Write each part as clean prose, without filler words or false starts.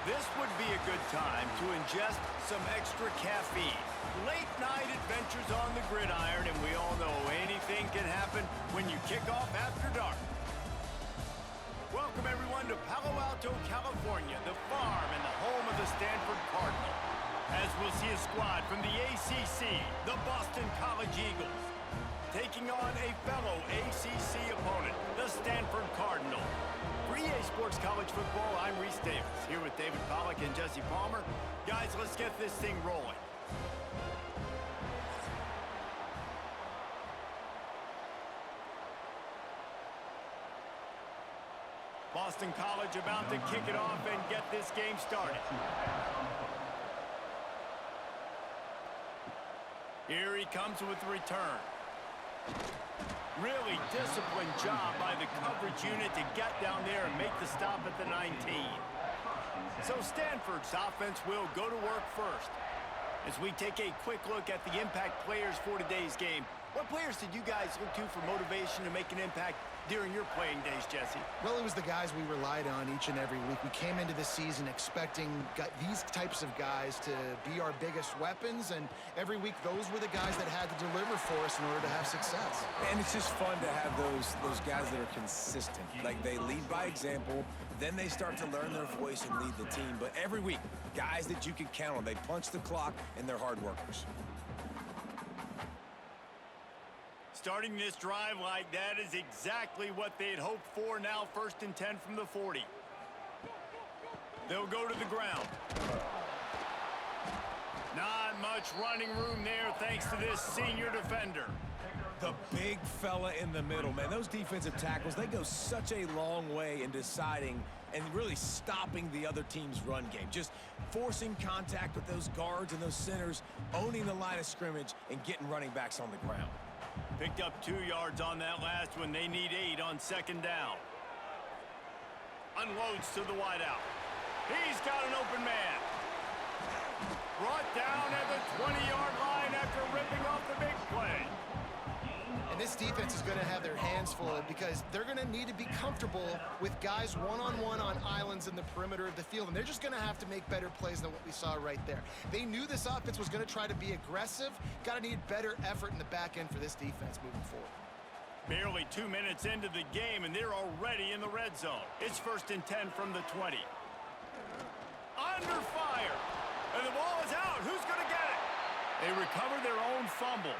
This would be a good time to ingest some extra caffeine. Late night adventures on the gridiron, and we all know anything can happen when you kick off after dark. Welcome everyone to Palo Alto, California, the farm and the home of the Stanford Cardinal. As we'll see a squad from the ACC, the Boston College Eagles, taking on a fellow ACC opponent, the Stanford Cardinal. For EA Sports College Football, I'm Reese Davis, here with David Pollack and Jesse Palmer. Guys, let's get this thing rolling. Boston College about to kick it off and get this game started. Here he comes with the return. Really disciplined job by the coverage unit to get down there and make the stop at the 19. So Stanford's offense will go to work first. As we take a quick look at the impact players for today's game, what players did you guys look to for motivation to make an impact during your playing days, Jesse? Well, it was the guys we relied on each and every week. We came into the season expecting these types of guys to be our biggest weapons, and every week those were the guys that had to deliver for us in order to have success. And it's just fun to have those guys that are consistent. Like, they lead by example, then they start to learn their voice and lead the team. But every week, guys that you can count on, they punch the clock and they're hard workers. Starting this drive like that is exactly what they'd hoped for. Now 1st and 10 from the 40. They'll go to the ground. Not much running room there thanks to this senior defender. The big fella in the middle, man. Those defensive tackles, they go such a long way in deciding and really stopping the other team's run game. Just forcing contact with those guards and those centers, owning the line of scrimmage, and getting running backs on the ground. Picked up 2 yards on that last one. They need 8 on 2nd down. Unloads to the wideout. He's got an open man. Brought down at the 20-yard line after ripping off the big play. And this defense is going to have their hands full because they're going to need to be comfortable with guys one-on-one on islands in the perimeter of the field, and they're just going to have to make better plays than what we saw right there. They knew this offense was going to try to be aggressive. Got to need better effort in the back end for this defense moving forward. Barely 2 minutes into the game, and they're already in the red zone. It's 1st and 10 from the 20. Under fire, and the ball is out. Who's going to get it? They recover their own fumble.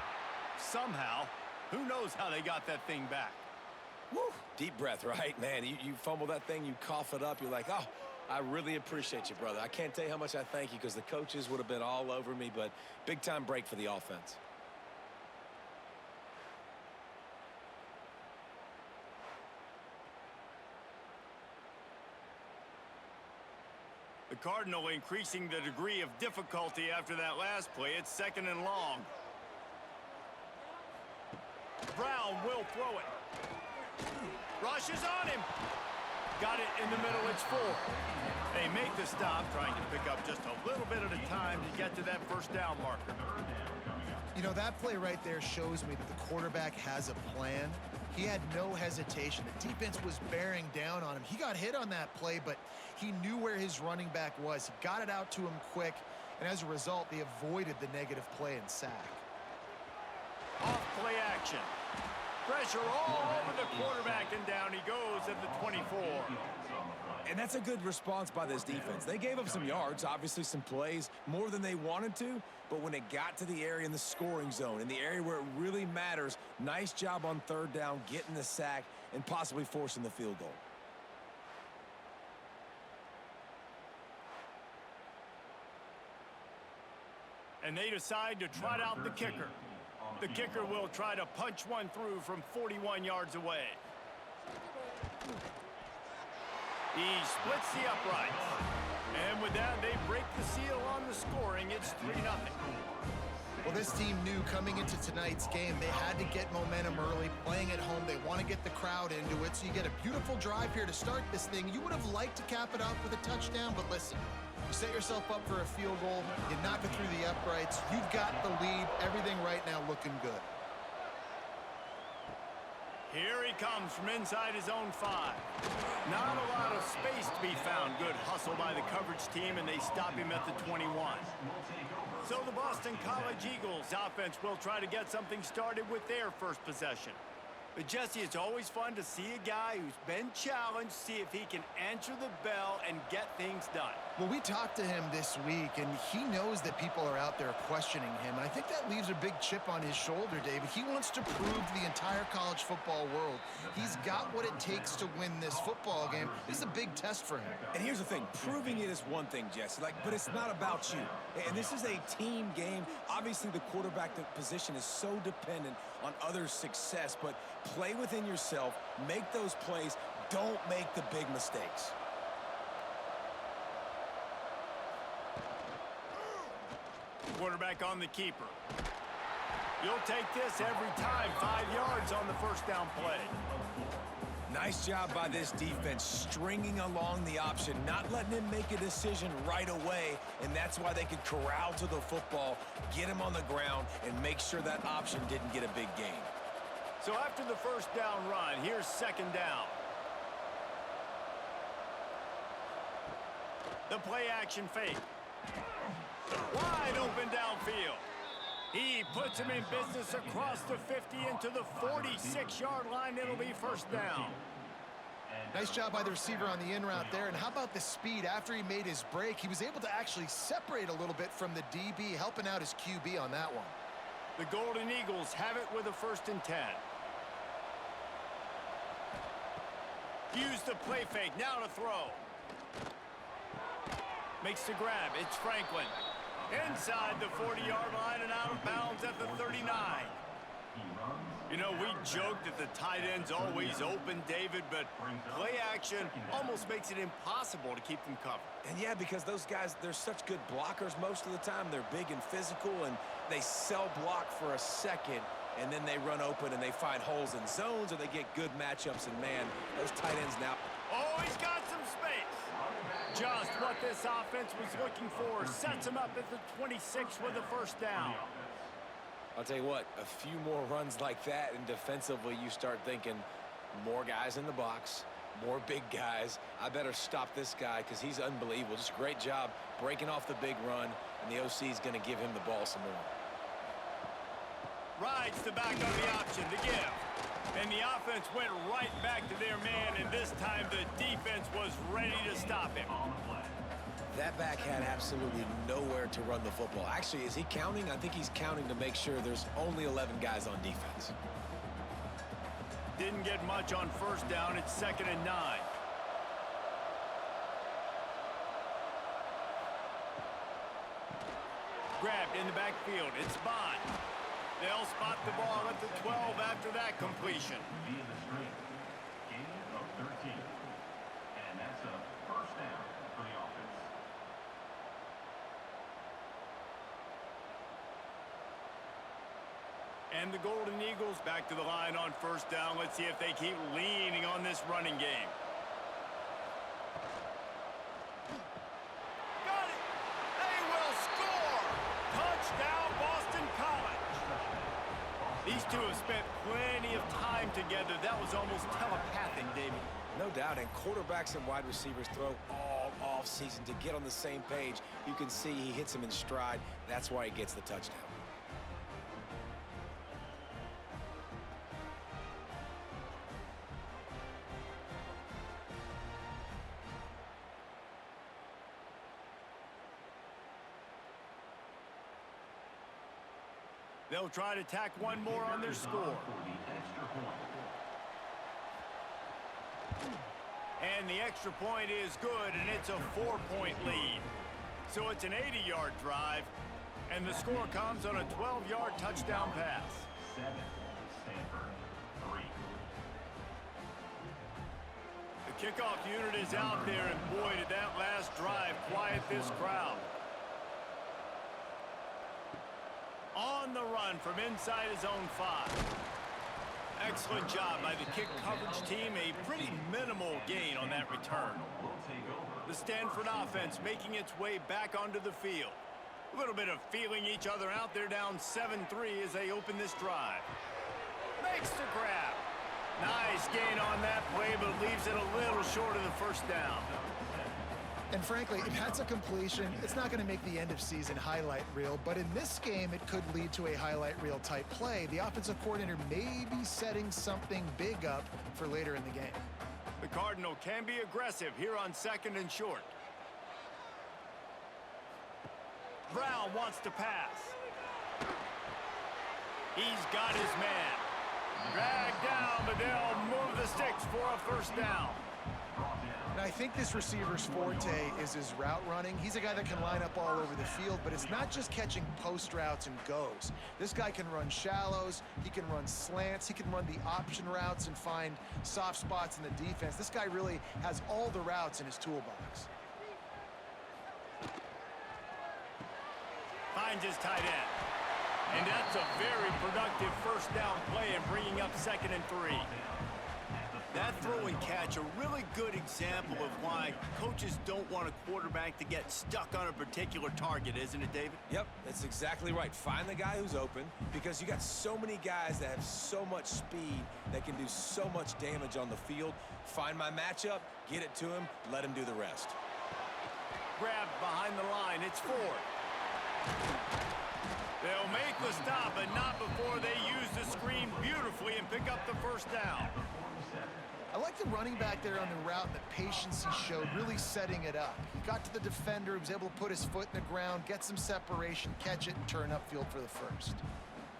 Somehow. Who knows how they got that thing back? Woo! Deep breath, right? Man, you fumble that thing, you cough it up, you're like, oh, I really appreciate you, brother. I can't tell you how much I thank you because the coaches would have been all over me, but big-time break for the offense. The Cardinal increasing the degree of difficulty after that last play. It's 2nd and long. Brown will throw it. Rushes on him. Got it in the middle. It's 4. They make the stop, trying to pick up just a little bit at a time to get to that 1st down marker. You know, that play right there shows me that the quarterback has a plan. He had no hesitation. The defense was bearing down on him. He got hit on that play, but he knew where his running back was. He got it out to him quick, and as a result, they avoided the negative play and sack. Off play action. Pressure all over the quarterback, and down he goes at the 24. And that's a good response by this defense. They gave up some yards, obviously some plays, more than they wanted to, but when it got to the area in the scoring zone, in the area where it really matters, nice job on 3rd down, getting the sack, and possibly forcing the field goal. And they decide to trot out the kicker. The kicker will try to punch one through from 41 yards away. He splits the uprights. And with that, they break the seal on the scoring. It's 3-0. Well, this team knew coming into tonight's game they had to get momentum early, playing at home. They want to get the crowd into it, so you get a beautiful drive here to start this thing. You would have liked to cap it off with a touchdown, but listen, you set yourself up for a field goal, you knock it through the uprights, you've got the lead, everything right now looking good. Here he comes from inside his own 5. Not a lot of space to be found. Good hustle by the coverage team, and they stop him at the 21. So the Boston College Eagles offense will try to get something started with their first possession. But, Jesse, it's always fun to see a guy who's been challenged, see if he can answer the bell and get things done. Well, we talked to him this week, and he knows that people are out there questioning him. And I think that leaves a big chip on his shoulder, David. He wants to prove to the entire college football world he's got what it takes to win this football game. This is a big test for him. And here's the thing. Proving it is one thing, Jesse. But it's not about you. And this is a team game. Obviously, the quarterback position is so dependent on others' success. But play within yourself. Make those plays. Don't make the big mistakes. Quarterback on the keeper. You'll take this every time. 5 yards on the first down play. Nice job by this defense, stringing along the option, not letting him make a decision right away, and that's why they could corral to the football, get him on the ground, and make sure that option didn't get a big gain. So after the first down run, here's second down. The play action fake. Wide open downfield. He puts him in business across the 50 into the 46-yard line. It'll be first down. Nice job by the receiver on the in route there. And how about the speed? After he made his break, he was able to actually separate a little bit from the DB, helping out his QB on that one. The Golden Eagles have it with a 1st and 10. Use the play fake. Now to throw. Makes the grab. It's Franklin. Inside the 40-yard line and out of bounds at the 39. You know, we joked that the tight end's always open, David, but play action almost makes it impossible to keep them covered. And yeah, because those guys, they're such good blockers most of the time. They're big and physical, and they cell block for a second, and then they run open and they find holes in zones, or they get good matchups. And man, those tight ends now. Oh, he's got some space. Just what this offense was looking for. Sets him up at the 26 with the first down. I'll tell you what, a few more runs like that, and defensively you start thinking more guys in the box, more big guys. I better stop this guy because he's unbelievable. Just a great job breaking off the big run, and the OC is going to give him the ball some more. Rides the back on the option, the give. And the offense went right back to their man, and this time the defense was ready to stop him. That back had absolutely nowhere to run the football. Actually, is he counting? I think he's counting to make sure there's only 11 guys on defense. Didn't get much on first down. It's 2nd and 9. Grabbed in the backfield. It's Bond. They'll spot the ball at the 12 after that completion. Gain of 13. And that's a first down for the offense. And the Golden Eagles back to the line on first down. Let's see if they keep leaning on this running game. Got it! They will score! Touchdown, Boston College! These two have spent plenty of time together. That was almost telepathic, David. No doubt, and quarterbacks and wide receivers throw all off-season to get on the same page. You can see he hits him in stride. That's why he gets the touchdown. They'll try to tack one more on their score. And the extra point is good, and it's a 4-point lead. So it's an 80-yard drive, and the score comes on a 12-yard touchdown pass. 7, Stanford 3. The kickoff unit is out there, and boy, did that last drive quiet this crowd. On the run from inside his own 5. Excellent job by the kick coverage team. A pretty minimal gain on that return. The Stanford offense making its way back onto the field. A little bit of feeling each other out. They're down 7-3 as they open this drive. Makes the grab. Nice gain on that play, but leaves it a little short of the first down. And frankly, if that's a completion, it's not going to make the end of season highlight reel, but in this game, it could lead to a highlight reel type play. The offensive coordinator may be setting something big up for later in the game. The Cardinal can be aggressive here on 2nd and short. Brown wants to pass. He's got his man. Dragged down, but they'll move the sticks for a first down. And I think this receiver's forte is his route running. He's a guy that can line up all over the field, but it's not just catching post routes and goes. This guy can run shallows, he can run slants, he can run the option routes and find soft spots in the defense. This guy really has all the routes in his toolbox. Finds his tight end. And that's a very productive first down play and bringing up 2nd and 3. That throw and catch, a really good example of why coaches don't want a quarterback to get stuck on a particular target, isn't it, David? Yep, that's exactly right. Find the guy who's open, because you got so many guys that have so much speed that can do so much damage on the field. Find my matchup, get it to him, let him do the rest. Grabbed behind the line, it's 4. They'll make the stop, but not before they use the screen beautifully and pick up the first down. I like the running back there on the route and the patience he showed, really setting it up. He got to the defender, he was able to put his foot in the ground, get some separation, catch it, and turn upfield for the first.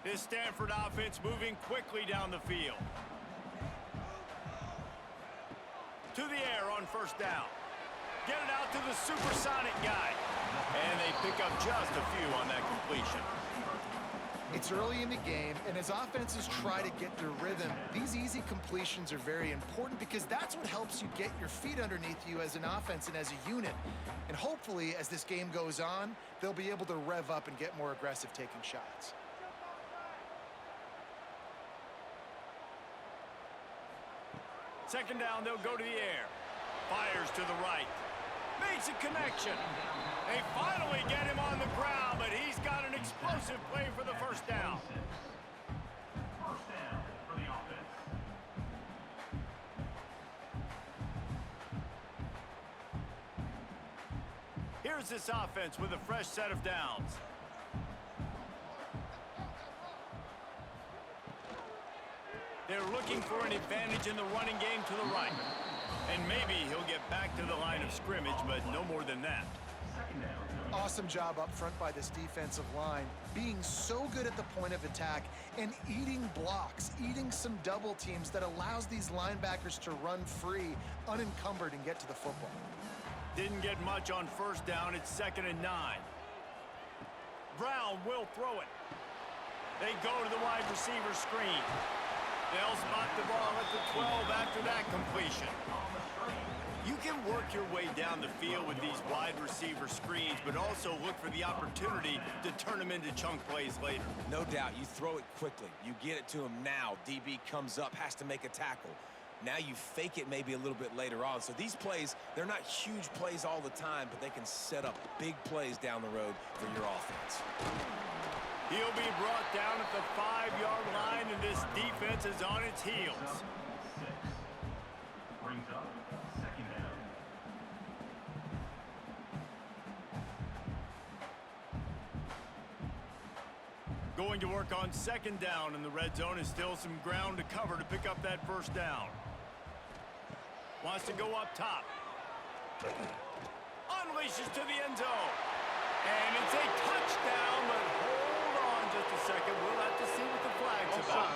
This Stanford offense moving quickly down the field. To the air on first down. Get it out to the supersonic guy. And they pick up just a few on that completion. It's early in the game, and as offenses try to get their rhythm, these easy completions are very important because that's what helps you get your feet underneath you as an offense and as a unit. And hopefully, as this game goes on, they'll be able to rev up and get more aggressive taking shots. Second down, they'll go to the air. Fires to the right. Makes a connection. They finally get him on the ground, but he's got an explosive play for the first down. First down for the offense. Here's this offense with a fresh set of downs. They're looking for an advantage in the running game to the right. And maybe he'll get back to the line of scrimmage, but no more than that. Awesome job up front by this defensive line, being so good at the point of attack and eating blocks, eating some double teams that allows these linebackers to run free, unencumbered, and get to the football. Didn't get much on first down. It's 2nd and 9. Brown will throw it. They go to the wide receiver screen. They'll spot the ball at the 12 after that completion. You can work your way down the field with these wide receiver screens, but also look for the opportunity to turn them into chunk plays later. No doubt, you throw it quickly. You get it to him now. DB comes up, has to make a tackle. Now you fake it maybe a little bit later on. So these plays, they're not huge plays all the time, but they can set up big plays down the road for your offense. He'll be brought down at the 5-yard line, and this defense is on its heels. Brings up second down. Going to work on 2nd down, and the red zone is still some ground to cover to pick up that first down. Wants to go up top. Unleashes to the end zone. And it's a touchdown, but hold on just a second. We'll have to see what the flag's about.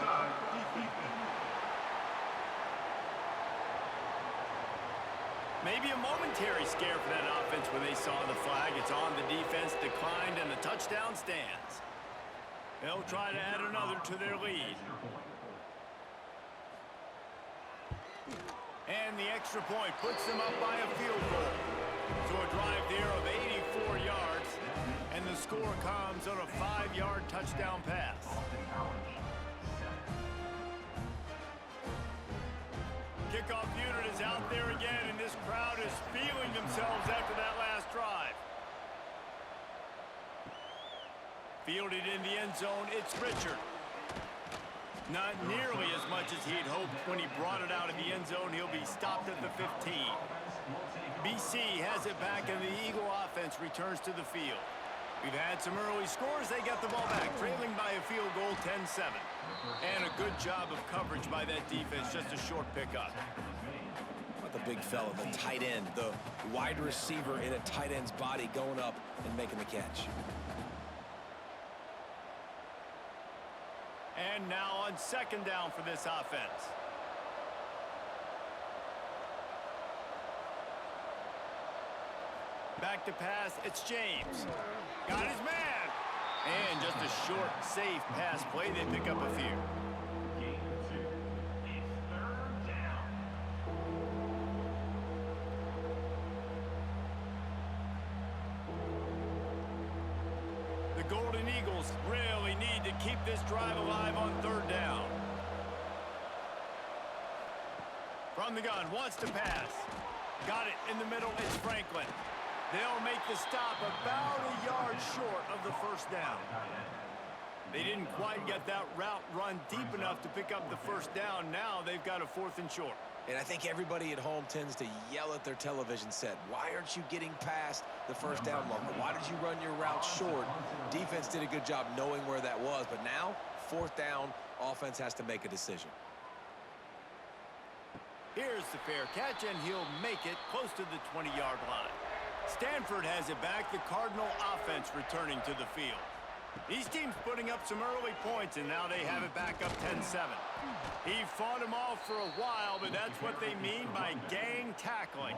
Maybe a momentary scare for that offense when they saw the flag. It's on, the defense declined, and the touchdown stands. They'll try to add another to their lead. And the extra point puts them up by a field goal. So a drive there of 84 yards, and the score comes on a 5-yard touchdown pass. Kickoff unit is out there again, and this crowd is feeling themselves after that last drive. Fielded in the end zone, it's Richard. Not nearly as much as he had hoped when he brought it out of the end zone. He'll be stopped at the 15. BC has it back, and the Eagle offense returns to the field. We've had some early scores. They get the ball back, trailing by a field goal, 10-7. And a good job of coverage by that defense, just a short pickup. About the big fella, the tight end, the wide receiver in a tight end's body going up and making the catch. And now on second down for this offense. Back to pass, it's James. Got his man. And just a short, safe pass play. They pick up a few. Game 2. It's third down. The Golden Eagles really need to keep this drive alive on third down. From the gun, wants to pass. Got it in the middle, it's Franklin. They'll make the stop about a yard short of the first down. They didn't quite get that route run deep enough to pick up the first down. Now they've got a 4th and short. And I think everybody at home tends to yell at their television set, why aren't you getting past the first down longer? Why did you run your route short? Defense did a good job knowing where that was, but now, 4th down, offense has to make a decision. Here's the fair catch, and he'll make it close to the 20-yard line. Stanford has it back, the Cardinal offense returning to the field. These teams putting up some early points, and now they have it back up 10-7. He fought them off for a while, but that's what they mean by gang tackling.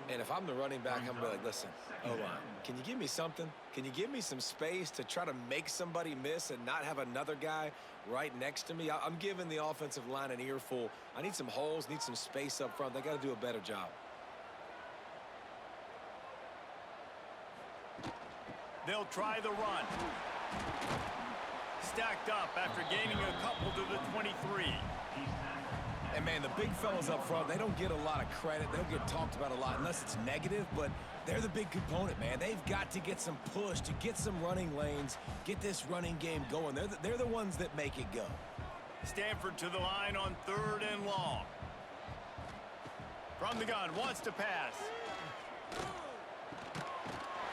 And if I'm the running back, I'm going to be like, listen, O-line, can you give me something? Can you give me some space to try to make somebody miss and not have another guy right next to me? I'm giving the offensive line an earful. I need some holes, need some space up front. They got to do a better job. They'll try the run. Stacked up after gaining a couple to the 23. And, man, the big fellas up front, they don't get a lot of credit. They'll get talked about a lot unless it's negative, but they're the big component, man. They've got to get some push, to get some running lanes, get this running game going. They're the ones that make it go. Stanford to the line on 3rd and long. From the gun, wants to pass.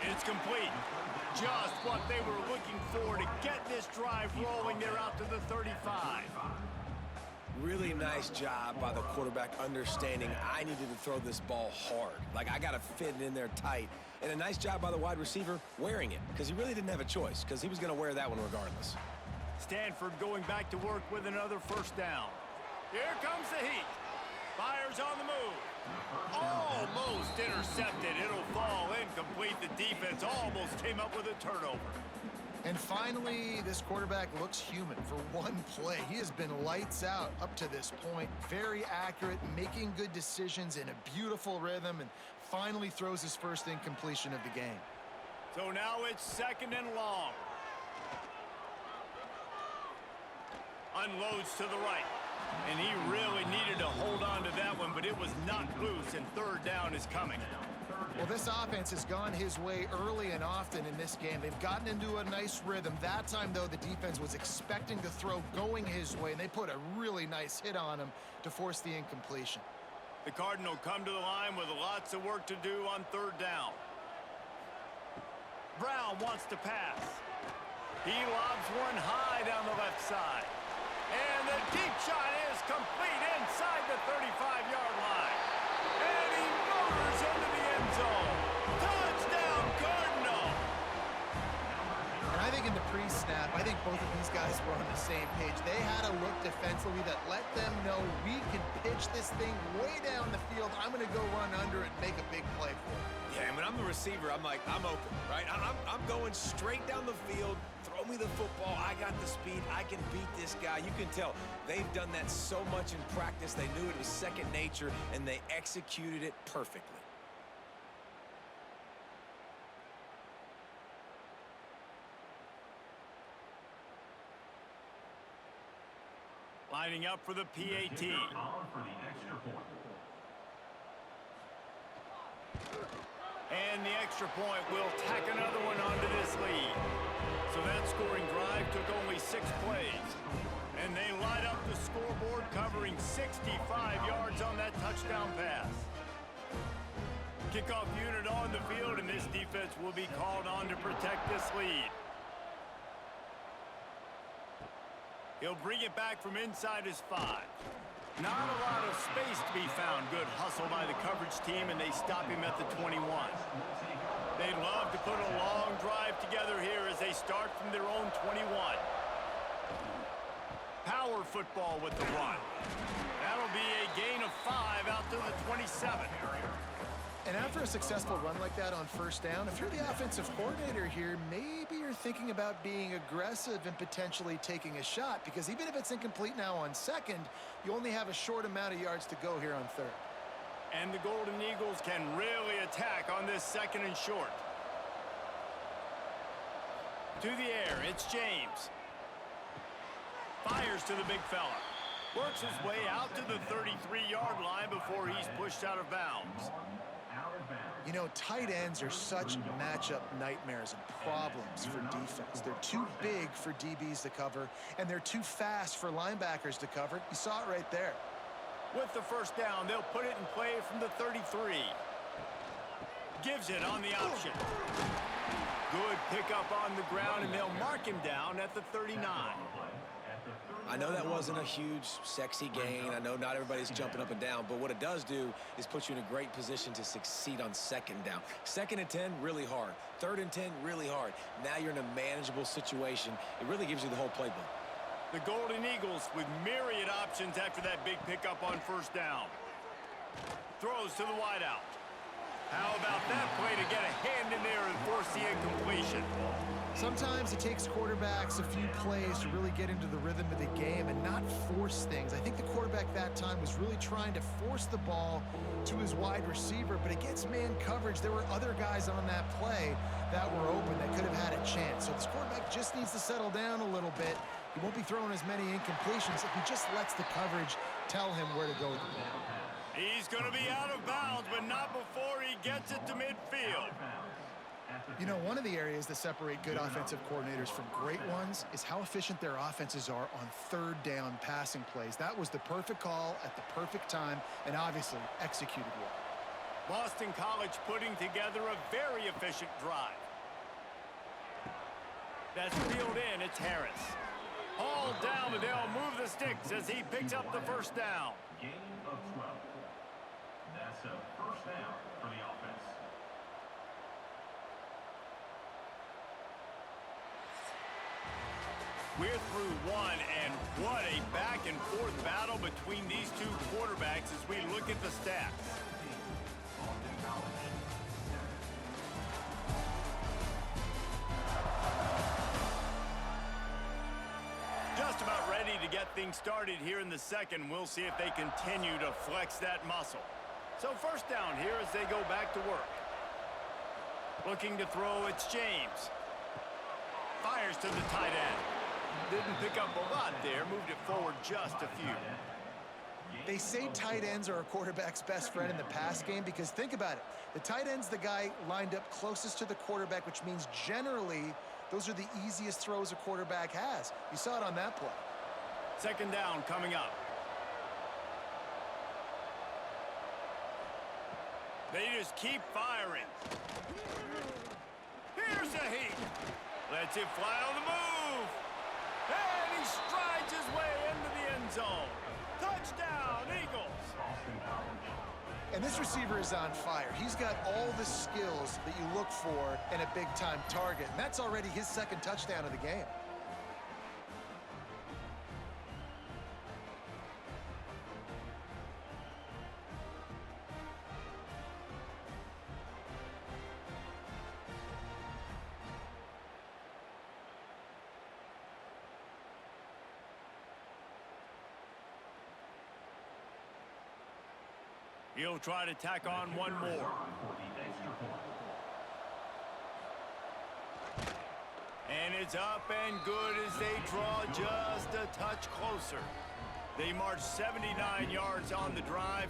It's complete. Just what they were looking for to get this drive rolling. They're out to the 35. Really nice job by the quarterback understanding I needed to throw this ball hard. Like, I got to fit it in there tight. And a nice job by the wide receiver wearing it, because he really didn't have a choice, because he was going to wear that one regardless. Stanford going back to work with another first down. Here comes the heat. Fires on the move. Almost intercepted. It'll fall incomplete. The defense almost came up with a turnover. And finally, this quarterback looks human for one play. He has been lights out up to this point. Very accurate, making good decisions in a beautiful rhythm, and finally throws his first incompletion of the game. So now it's 2nd and long. Unloads to the right. And he really needed to hold on to that one, but it was knocked loose, and 3rd down is coming. Well, this offense has gone his way early and often in this game. They've gotten into a nice rhythm. That time, though, the defense was expecting the throw going his way, and they put a really nice hit on him to force the incompletion. The Cardinal come to the line with lots of work to do on 3rd down. Brown wants to pass. He lobs one high down the left side. And the deep shot is complete inside the 35-yard line. And he motors into the end zone. Touchdown, Cardinal! And I think in the pre-snap, I think both of these guys were on the same page. They had a look defensively that let them know we can pitch this thing way down the field. I'm going to go run under it and make a big play for it. Yeah, and when I'm the receiver, I'm like, I'm open, right? I'm going straight down the field. Throw me the football. I got the speed. I can beat this guy. You can tell they've done that so much in practice. They knew it was second nature, and they executed it perfectly. Lining up for the PAT. And the extra point will tack another one onto this lead. So that scoring drive took only 6 plays. And they light up the scoreboard, covering 65 yards on that touchdown pass. Kickoff unit on the field, and this defense will be called on to protect this lead. He'll bring it back from inside his 5. Not a lot of space to be found. Good hustle by the coverage team, and they stop him at the 21. They'd love to put a long drive together here as they start from their own 21. Power football with the run. That'll be a gain of 5 out to the 27. And after a successful run like that on first down, if you're the offensive coordinator here, maybe you're thinking about being aggressive and potentially taking a shot, because even if it's incomplete now on second, you only have a short amount of yards to go here on third. And the Golden Eagles can really attack on this second and short. To the air, it's James. Fires to the big fella. Works his way out to the 33-yard line before he's pushed out of bounds. You know, tight ends are such matchup nightmares and problems for defense. They're too big for DBs to cover, and they're too fast for linebackers to cover. You saw it right there. With the first down, they'll put it in play from the 33. Gives it on the option. Good pickup on the ground, and they'll mark him down at the 39. I know that wasn't a huge, sexy gain. I know not everybody's jumping up and down, but what it does do is put you in a great position to succeed on second down. Second and 10, really hard. Third and 10, really hard. Now you're in a manageable situation. It really gives you the whole playbook. The Golden Eagles with myriad options after that big pickup on first down. Throws to the wideout. How about that play to get a hand in there and force the incompletion? Sometimes it takes quarterbacks a few plays to really get into the rhythm of the game and not force things. I think the quarterback that time was really trying to force the ball to his wide receiver, but against man coverage, there were other guys on that play that were open that could have had a chance. So this quarterback just needs to settle down a little bit. He won't be throwing as many incompletions if he just lets the coverage tell him where to go with the ball. He's going to be out of bounds, but not before he gets it to midfield. You know, one of the areas that separate good offensive coordinators from great ones is how efficient their offenses are on third down passing plays. That was the perfect call at the perfect time and obviously executed well. Boston College putting together a very efficient drive. That's reeled in. It's Harris. Hauled down, but they'll move the sticks as he picks up the first down. Gain of 12. That's a first down for the offense. We're through one, and what a back-and-forth battle between these two quarterbacks as we look at the stats. Just about ready to get things started here in the second. We'll see if they continue to flex that muscle. So first down here as they go back to work. Looking to throw, it's James. Fires to the tight end. Didn't pick up a lot there, moved it forward just a few. They say tight ends are a quarterback's best friend in the pass game because think about it. The tight end's the guy lined up closest to the quarterback, which means generally those are the easiest throws a quarterback has. You saw it on that play. Second down coming up. They just keep firing. Here's the heat. Lets it fly on the move. And he strides his way into the end zone. Touchdown, Eagles. And this receiver is on fire. He's got all the skills that you look for in a big-time target. And that's already his second touchdown of the game. He'll try to tack on one more. And it's up and good as they draw just a touch closer. They march 79 yards on the drive,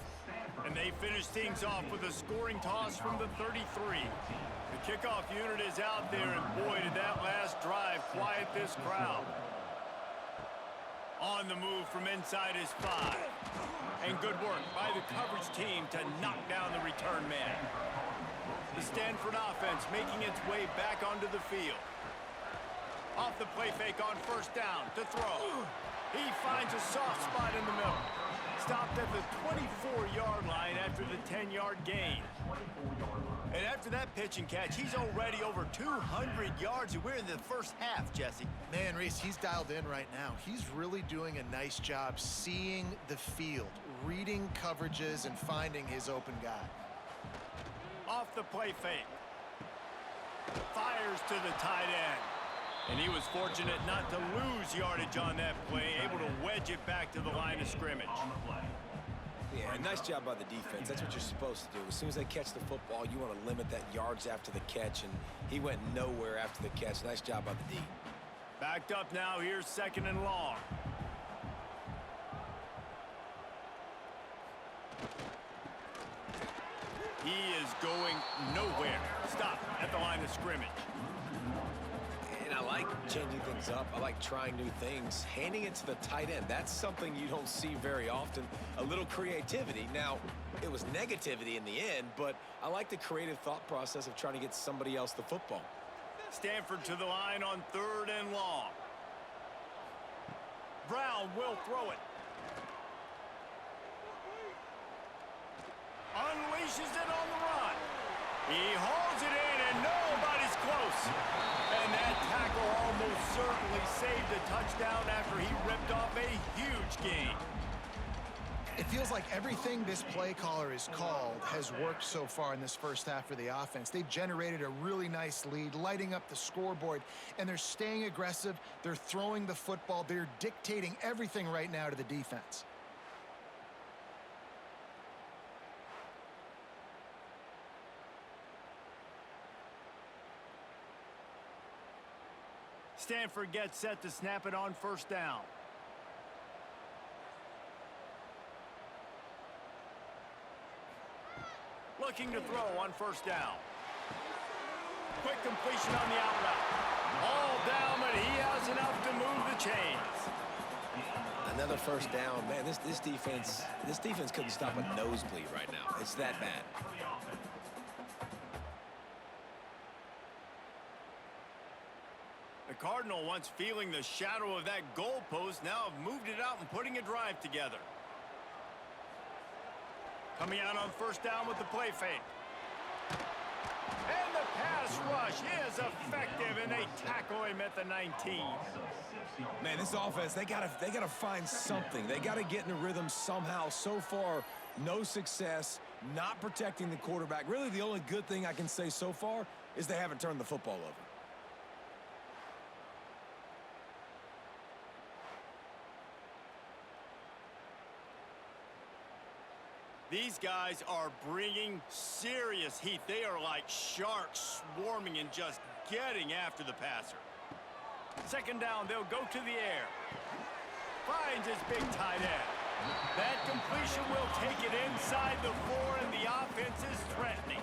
and they finish things off with a scoring toss from the 33. The kickoff unit is out there, and boy, did that last drive quiet this crowd. On the move from inside his 5. And good work by the coverage team to knock down the return man. The Stanford offense making its way back onto the field. Off the play fake on first down to throw. He finds a soft spot in the middle. Stopped at the 24-yard line after the 10-yard gain. And after that pitch and catch, he's already over 200 yards, and we're in the first half, Jesse. Man, Reese, he's dialed in right now. He's really doing a nice job seeing the field, reading coverages, and finding his open guy. Off the play fake. Fires to the tight end. And he was fortunate not to lose yardage on that play, able to wedge it back to the line of scrimmage. Yeah, nice job by the defense. That's what you're supposed to do. As soon as they catch the football, you want to limit that yards after the catch, and he went nowhere after the catch. Nice job by the D. Backed up now. Here's 2nd and long. He is going nowhere. Stop at the line of scrimmage. And I like changing things up. I like trying new things. Handing it to the tight end, that's something you don't see very often. A little creativity. Now, it was negativity in the end, but I like the creative thought process of trying to get somebody else the football. Stanford to the line on 3rd and long. Brown will throw it. Unleashes it on the run. He hauls it in, and nobody's close. And that tackle almost certainly saved a touchdown after he ripped off a huge gain. It feels like everything this play caller has called has worked so far in this first half for the offense. They've generated a really nice lead, lighting up the scoreboard, and they're staying aggressive. They're throwing the football. They're dictating everything right now to the defense. Stanford gets set to snap it on first down. Looking to throw on first down. Quick completion on the out route. All down, but he has enough to move the chains. Another first down. Man, this defense couldn't stop a nosebleed right now. It's that bad. The Cardinal, once feeling the shadow of that goalpost, now have moved it out and putting a drive together. Coming out on first down with the play fake. And the pass rush is effective, and they tackle him at the 19. Man, this offense, they gotta find something. They gotta get in a rhythm somehow. So far, no success, not protecting the quarterback. Really, the only good thing I can say so far is they haven't turned the football over. These guys are bringing serious heat. They are like sharks swarming and just getting after the passer. 2nd down, they'll go to the air. Finds his big tight end. That completion will take it inside the 4, and the offense is threatening.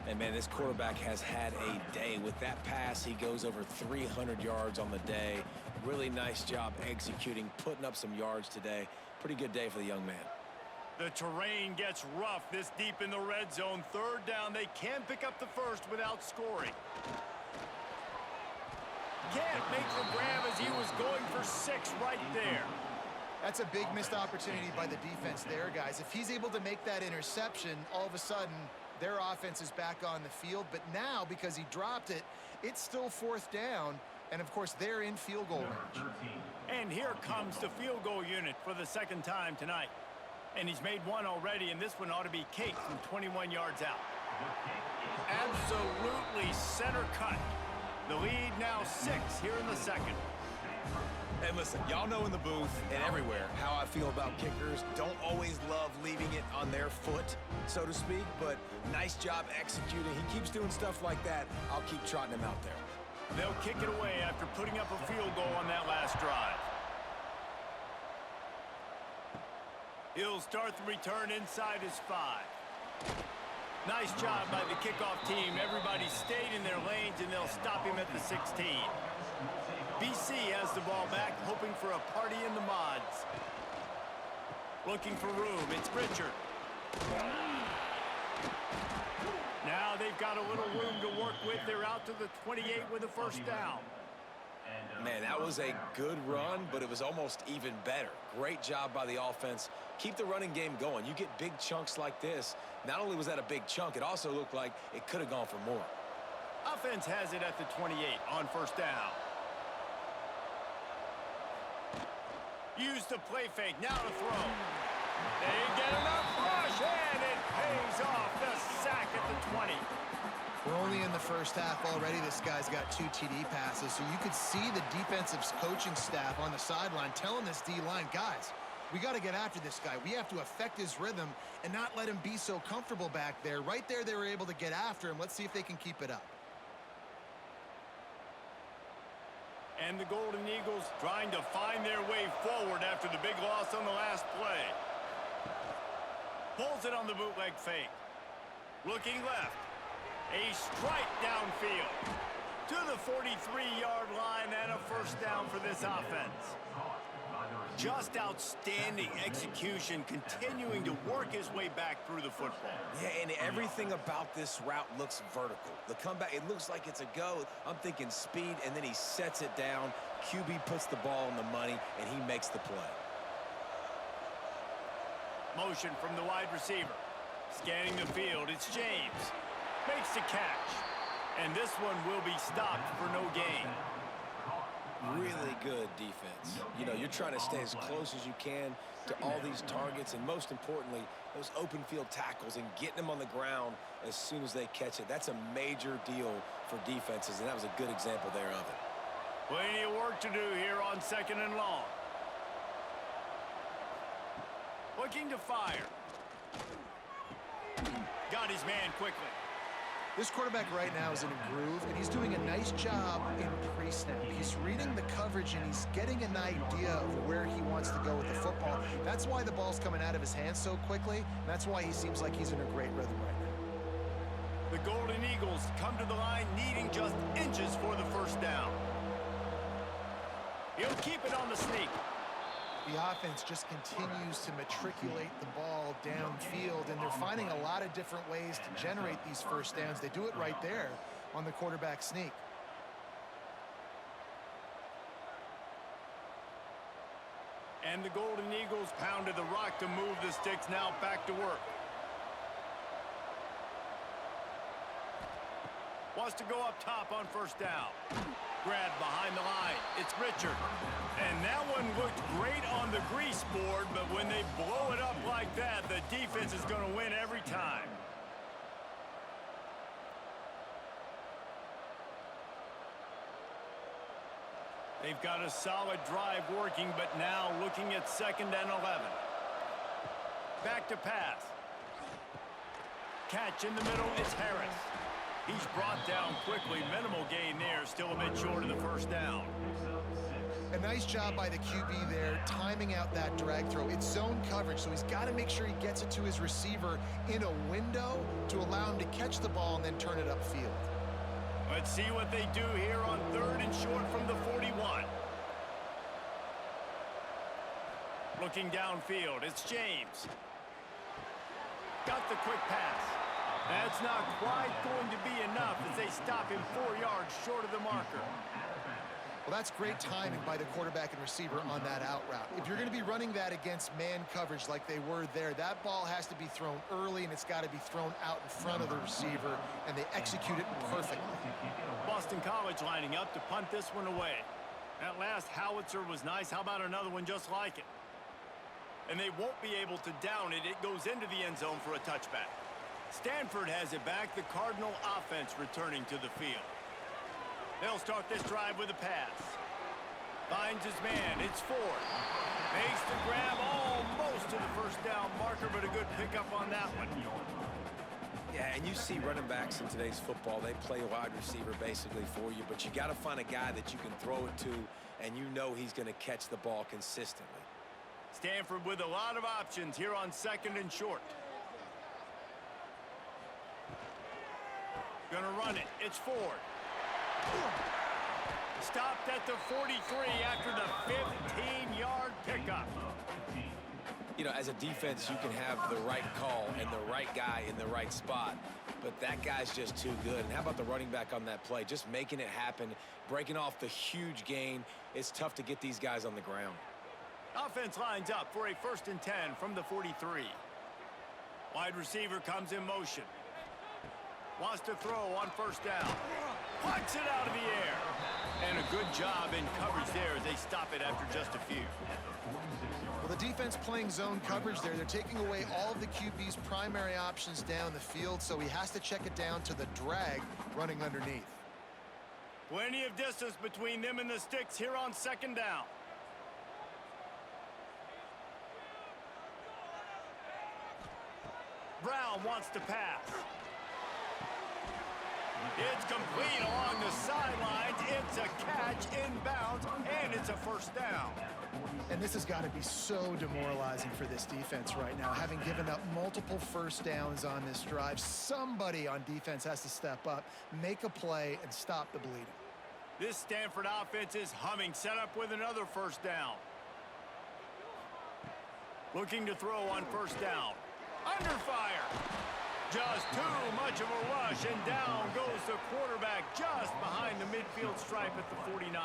And, man, this quarterback has had a day. With that pass, he goes over 300 yards on the day. Really nice job executing, putting up some yards today. Pretty good day for the young man. The terrain gets rough this deep in the red zone. 3rd down, they can pick up the first without scoring. Can't make the grab as he was going for 6 right there. That's a big missed opportunity by the defense there, guys. If he's able to make that interception, all of a sudden, their offense is back on the field. But now, because he dropped it, it's still 4th down. And, of course, they're in field goal range. And here comes the field goal unit for the 2nd time tonight. And he's made one already, and this one ought to be cake from 21 yards out. Absolutely center cut. The lead now 6 here in the 2nd. And listen, y'all know in the booth and everywhere how I feel about kickers. Don't always love leaving it on their foot, so to speak, but nice job executing. He keeps doing stuff like that. I'll keep trotting him out there. They'll kick it away after putting up a field goal on that last drive. He'll start the return inside his 5. Nice job by the kickoff team. Everybody stayed in their lanes, and they'll stop him at the 16. BC has the ball back, hoping for a party in the mods. Looking for room. It's Richard. Now they've got a little room to work with. They're out to the 28 with a first down. Man, that was a good run, but it was almost even better. Great job by the offense. Keep the running game going. You get big chunks like this. Not only was that a big chunk, it also looked like it could have gone for more. Offense has it at the 28 on first down. Use the play fake. Now to throw. They get enough rush, and it pays off. The sack at the 20. We're only in the first half already. This guy's got 2 TD passes, so you could see the defensive coaching staff on the sideline telling this D-line, guys, we got to get after this guy. We have to affect his rhythm and not let him be so comfortable back there. Right there, they were able to get after him. Let's see if they can keep it up. And the Golden Eagles trying to find their way forward after the big loss on the last play. Pulls it on the bootleg fake. Looking left. A strike downfield to the 43-yard line and a first down for this offense. Just outstanding execution, continuing to work his way back through the football. Yeah, and everything about this route looks vertical. The comeback, it looks like it's a go. I'm thinking speed, and then he sets it down. QB puts the ball on the money, and he makes the play. Motion from the wide receiver. Scanning the field, it's James. Makes the catch. And this one will be stopped for no gain. Really good defense. You know, you're trying to stay as close as you can to all these targets, and most importantly, those open field tackles and getting them on the ground as soon as they catch it. That's a major deal for defenses, and that was a good example there of it. Plenty of work to do here on 2nd and long. Looking to fire. Got his man quickly. This quarterback right now is in a groove, and he's doing a nice job in pre-snap. He's reading the coverage, and he's getting an idea of where he wants to go with the football. That's why the ball's coming out of his hands so quickly, and that's why he seems like he's in a great rhythm right now. The Golden Eagles come to the line needing just inches for the first down. He'll keep it on the sneak. The offense just continues to matriculate the ball downfield, and they're finding a lot of different ways to generate these first downs. They do it right there on the quarterback sneak. And the Golden Eagles pounded the rock to move the sticks. Now back to work. Wants to go up top on first down. Grab behind the line. It's Richard. And that one looked great on the grease board, but when they blow it up like that, the defense is going to win every time. They've got a solid drive working, but now looking at 2nd and 11. Back to pass. Catch in the middle, it's Harris. He's brought down quickly. Minimal gain there, still a bit short of the first down. A nice job by the QB there, timing out that drag throw. It's zone coverage, so he's got to make sure he gets it to his receiver in a window to allow him to catch the ball and then turn it upfield. Let's see what they do here on 3rd and short from the 41. Looking downfield, it's James. Got the quick pass. That's not quite going to be enough as they stop him 4 yards short of the marker. Well, that's great timing by the quarterback and receiver on that out route. If you're going to be running that against man coverage like they were there, that ball has to be thrown early, and it's got to be thrown out in front of the receiver, and they execute it perfectly. Boston College lining up to punt this one away. That last howitzer was nice. How about another one just like it? And they won't be able to down it. It goes into the end zone for a touchback. Stanford has it back. The Cardinal offense returning to the field. They'll start this drive with a pass. Finds his man. It's Ford. Makes the grab almost to the first down marker, but a good pickup on that one. Yeah, and you see running backs in today's football, they play wide receiver basically for you, but you got to find a guy that you can throw it to, and you know he's going to catch the ball consistently. Stanford with a lot of options here on 2nd and short. Gonna run it. It's Ford. Stopped at the 43 after the 15-yard pickup. You know, as a defense, you can have the right call and the right guy in the right spot, but that guy's just too good. And how about the running back on that play? Just making it happen, breaking off the huge gain. It's tough to get these guys on the ground. Offense lines up for a 1st and 10 from the 43. Wide receiver comes in motion. Wants to throw on 1st down. Punts it out of the air. And a good job in coverage there as they stop it after just a few. Well, the defense playing zone coverage there. They're taking away all of the QB's primary options down the field, so he has to check it down to the drag running underneath. Plenty of distance between them and the sticks here on 2nd down. Brown wants to pass. It's complete along the sidelines. It's a catch inbounds, and it's a 1st down. And this has got to be so demoralizing for this defense right now. Having given up multiple 1st downs on this drive, somebody on defense has to step up, make a play, and stop the bleeding. This Stanford offense is humming, set up with another 1st down. Looking to throw on 1st down. Under fire. Just too much of a rush, and down goes the quarterback just behind the midfield stripe at the 49.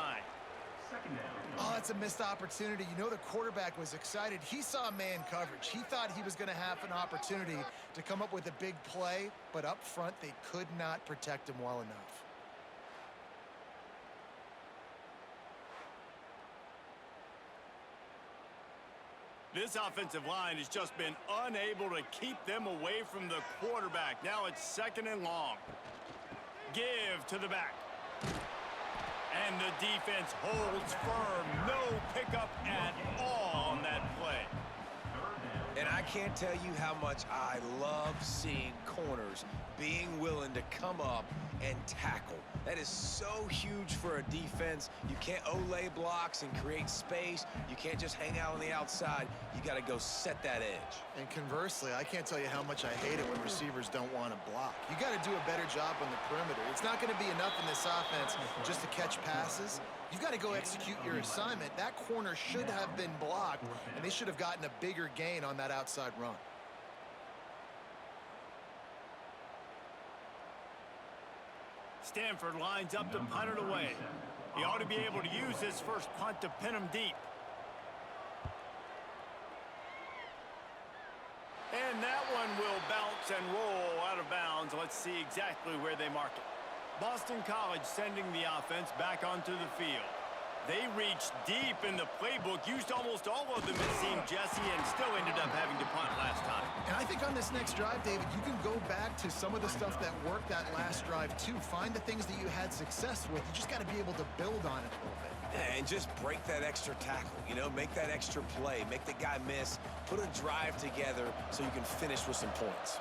Oh, that's a missed opportunity. You know, the quarterback was excited. He saw man coverage. He thought he was going to have an opportunity to come up with a big play, but up front, they could not protect him well enough. This offensive line has just been unable to keep them away from the quarterback. Now it's 2nd and long. Give to the back. And the defense holds firm. No pickup at all on that play. And I can't tell you how much I love seeing corners being willing to come up and tackle. That is so huge for a defense. You can't olay blocks and create space. You can't just hang out on the outside. You got to go set that edge. And conversely, I can't tell you how much I hate it when receivers don't want to block. You got to do a better job on the perimeter. It's not going to be enough in this offense just to catch passes. You've got to go execute your assignment. That corner should have been blocked, and they should have gotten a bigger gain on that outside run. Stanford lines up to punt it away. He ought to be able to use this first punt to pin him deep. And that one will bounce and roll out of bounds. Let's see exactly where they mark it. Boston College sending the offense back onto the field. They reached deep in the playbook, used almost all of them, it seemed, Jesse, and still ended up having to punt last time. And I think on this next drive, David, you can go back to some of the stuff that worked that last drive, too. Find the things that you had success with. You just got to be able to build on it a little bit. Yeah, and just break that extra tackle, you know, make that extra play, make the guy miss, put a drive together so you can finish with some points.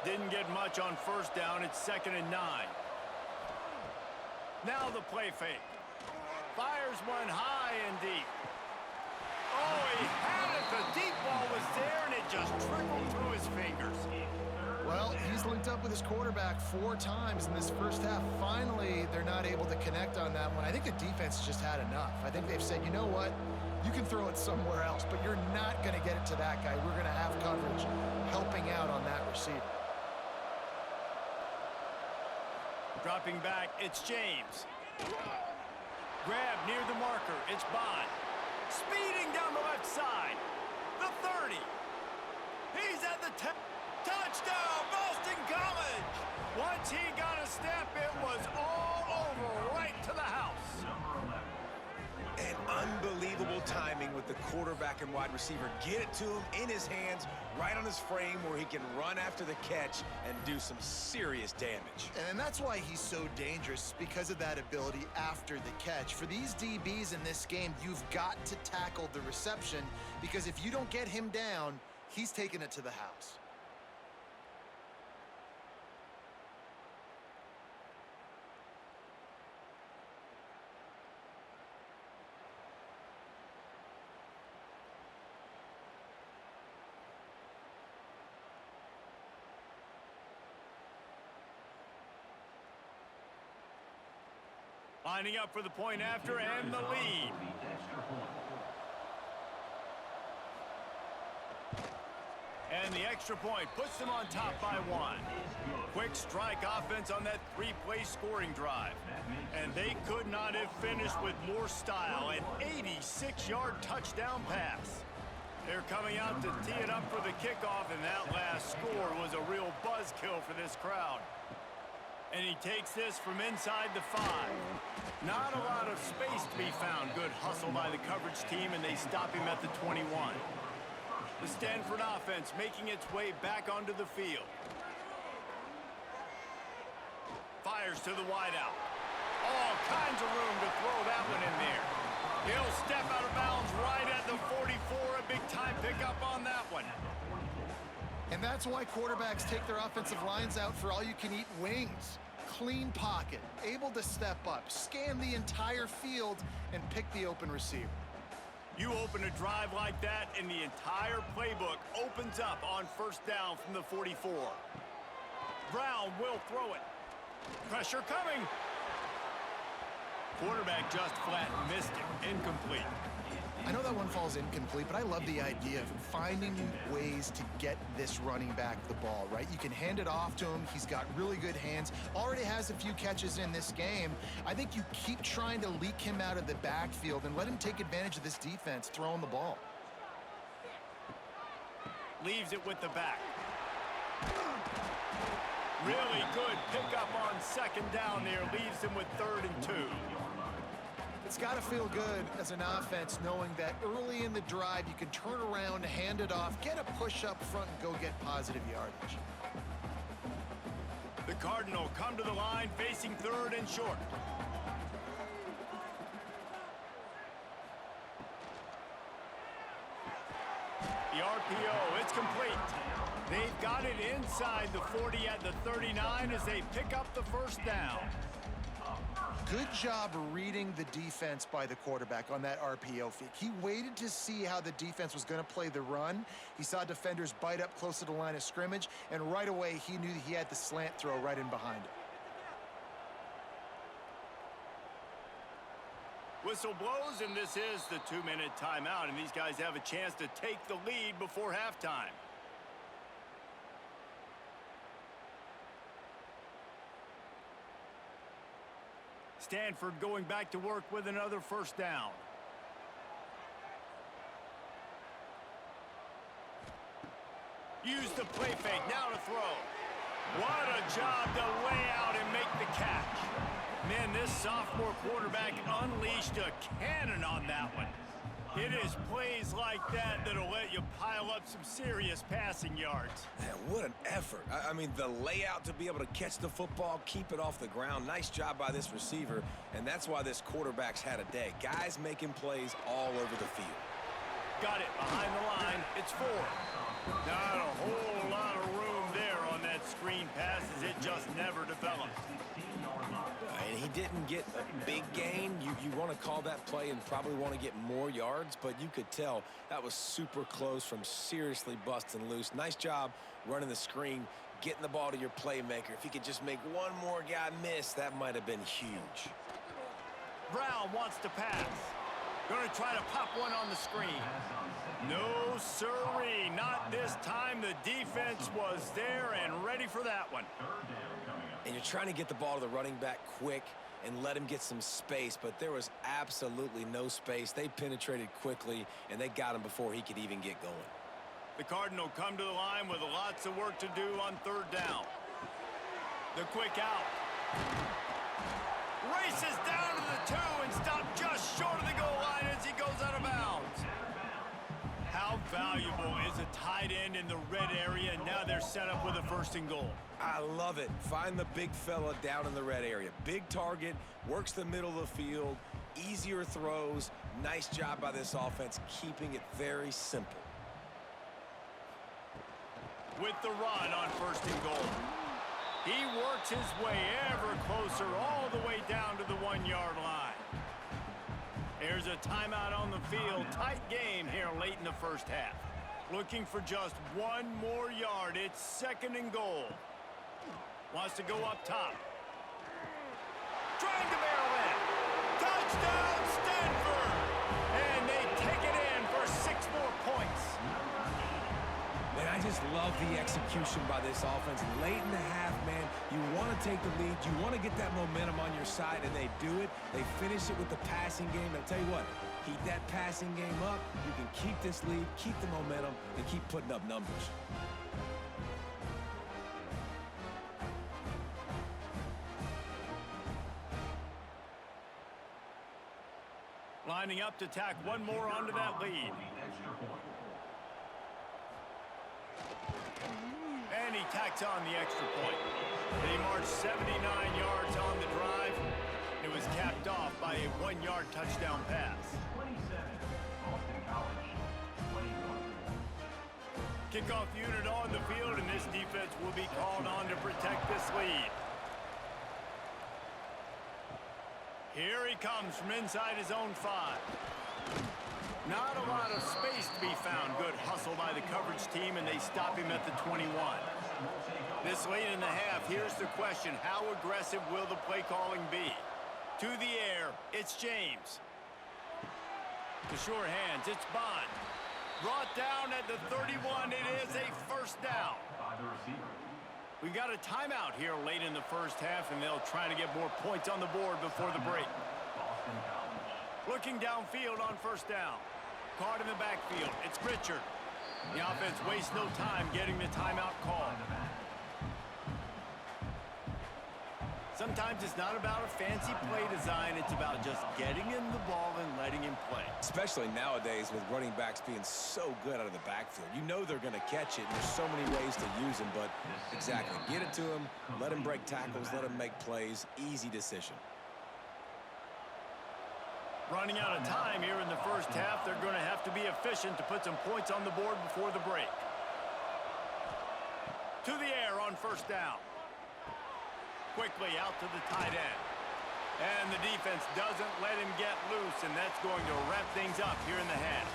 Didn't get much on 1st down. It's 2nd and 9. Now the play fake. Fires one high and deep. Oh, he had it. The deep ball was there, and it just trickled through his fingers. Well, he's linked up with his quarterback 4 times in this first half. Finally, they're not able to connect on that one. I think the defense just had enough. I think they've said, you know what? You can throw it somewhere else, but you're not going to get it to that guy. We're going to have coverage helping out on that receiver. Dropping back, it's James. Grab near the marker, it's Bond. Speeding down the left side. The 30. He's at the touchdown, Boston College. Once he got a step, it was all over, right to the house. And unbelievable timing with the quarterback and wide receiver. Get it to him in his hands, right on his frame where he can run after the catch and do some serious damage. And that's why he's so dangerous, because of that ability after the catch. For these DBs in this game, you've got to tackle the reception, because if you don't get him down, he's taking it to the house. Lining up for the point after and the lead. And the extra point puts them on top by 1. Quick strike offense on that 3-play scoring drive. And they could not have finished with more style. An 86-yard touchdown pass. They're coming out to tee it up for the kickoff, and that last score was a real buzzkill for this crowd. And he takes this from inside the 5. Not a lot of space to be found. Good hustle by the coverage team, and they stop him at the 21. The Stanford offense making its way back onto the field. Fires to the wideout. All kinds of room to throw that one in there. He'll step out of bounds right at the 44. A big-time pickup on that one. And that's why quarterbacks take their offensive lines out for all-you-can-eat wings. Clean pocket, able to step up, scan the entire field, and pick the open receiver. You open a drive like that, and the entire playbook opens up on first down from the 44. Brown will throw it. Pressure coming. Quarterback just flat missed it. Incomplete. I know that one falls incomplete, but I love the idea of finding ways to get this running back the ball, right? You can hand it off to him. He's got really good hands. Already has a few catches in this game. I think you keep trying to leak him out of the backfield and let him take advantage of this defense throwing the ball. Leaves it with the back. Really good pickup on second down there. Leaves him with 3rd and 2. It's got to feel good as an offense knowing that early in the drive you can turn around, hand it off, get a push up front, and go get positive yardage. The Cardinal come to the line facing 3rd and short. The RPO, it's complete. They've got it inside the 40 at the 39 as they pick up the first down. Good job reading the defense by the quarterback on that RPO fake. He waited to see how the defense was going to play the run. He saw defenders bite up close to the line of scrimmage, and right away he knew he had the slant throw right in behind it. Whistle blows, and this is the 2-minute timeout, and these guys have a chance to take the lead before halftime. Stanford going back to work with another first down. Use the play fake, now to throw. What a job to lay out and make the catch. Man, this sophomore quarterback unleashed a cannon on that one. It is plays like that that'll let you pile up some serious passing yards. Man, what an effort. I mean, the layout to be able to catch the football, keep it off the ground. Nice job by this receiver, and that's why this quarterback's had a day. Guys making plays all over the field. Got it behind the line. It's 4. Not a whole lot of room there on that screen pass as it just never developed. And he didn't get a big gain. You want to call that play and probably want to get more yards, but you could tell that was super close from seriously busting loose. Nice job running the screen, getting the ball to your playmaker. If he could just make one more guy miss, that might have been huge. Brown wants to pass. Going to try to pop one on the screen. No, sirree, not this time. The defense was there and ready for that one. And you're trying to get the ball to the running back quick and let him get some space, but there was absolutely no space. They penetrated quickly, and they got him before he could even get going. The Cardinal come to the line with lots of work to do on 3rd down. The quick out. Races down to the 2 and stopped just short of the goal line as he goes out of bounds. How valuable is a tight end in the red area, and now they're set up with a 1st and goal. I love it. Find the big fella down in the red area. Big target, works the middle of the field, easier throws. Nice job by this offense, keeping it very simple. With the run on 1st and goal. He works his way ever closer all the way down to the 1-yard line. There's a timeout on the field. Tight game here late in the first half. Looking for just 1 more yard. It's 2nd and goal. Wants to go up top. Trying to barrel in. Touchdown, Stanford! And they take it in for 6 more points. Man, I just love the execution by this offense. Late in the half, man, you want to take the lead. You want to get that momentum on your side, and they do it. They finish it with the passing game. And I'll tell you what, keep that passing game up. You can keep this lead, keep the momentum, and keep putting up numbers. Lining up to tack one more onto that lead. And he tacks on the extra point. They marched 79 yards on the drive. It was capped off by a 1-yard touchdown pass. 27, Boston College, 21. Kickoff unit on the field, and this defense will be called on to protect this lead. Here he comes from inside his own 5. Not a lot of space to be found. Good hustle by the coverage team, and they stop him at the 21. This late in the half, here's the question. How aggressive will the play calling be? To the air, it's James. The sure hands, it's Bond. Brought down at the 31, it is a first down. By the receiver. We've got a timeout here late in the first half, and they'll try to get more points on the board before the break. Boston College. Looking downfield on first down. Caught in the backfield. It's Richard. The offense wastes no time getting the timeout call. Sometimes it's not about a fancy play design. It's about just getting him the ball and letting him play. Especially nowadays with running backs being so good out of the backfield. You know they're going to catch it, and there's so many ways to use them, but exactly. Get it to him, let him break tackles, let him make plays. Easy decision. Running out of time here in the first half. They're going to have to be efficient to put some points on the board before the break. To the air on first down. Quickly out to the tight end. And the defense doesn't let him get loose, and that's going to wrap things up here in the half.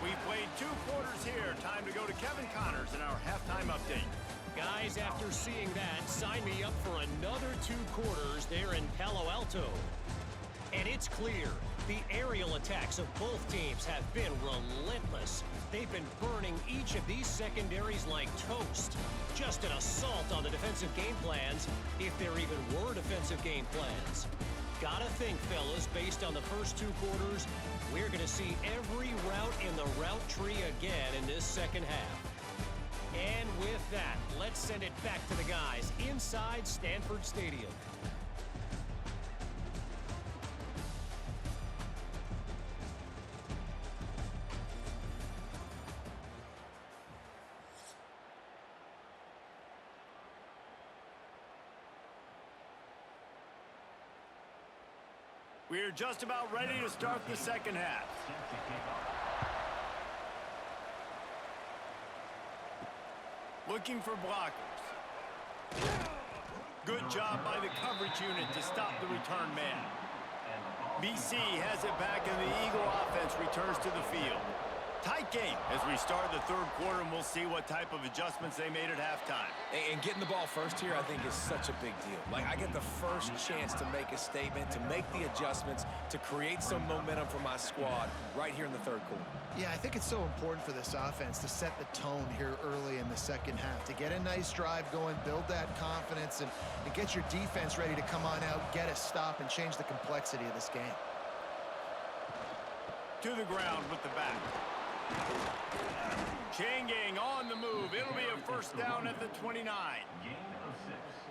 We've played 2 quarters here. Time to go to Kevin Connors in our halftime update. Guys, after seeing that, sign me up for another 2 quarters there in Palo Alto. And it's clear, the aerial attacks of both teams have been relentless. They've been burning each of these secondaries like toast. Just an assault on the defensive game plans, if there even were defensive game plans. Gotta think, fellas, based on the first 2 quarters, we're gonna see every route in the route tree again in this second half. And with that, let's send it back to the guys inside Stanford Stadium. We're just about ready to start the second half. Looking for blockers. Good job by the coverage unit to stop the return man. BC has it back, and the Eagle offense returns to the field. Tight game as we start the third quarter, and we'll see what type of adjustments they made at halftime. And getting the ball first here, I think, is such a big deal. Like, I get the first chance to make a statement, to make the adjustments, to create some momentum for my squad right here in the third quarter. Yeah, I think it's so important for this offense to set the tone here early in the second half, to get a nice drive going, build that confidence, and get your defense ready to come on out, get a stop, and change the complexity of this game. To the ground with the back. Chain gang on the move. It'll be a first down at the 29.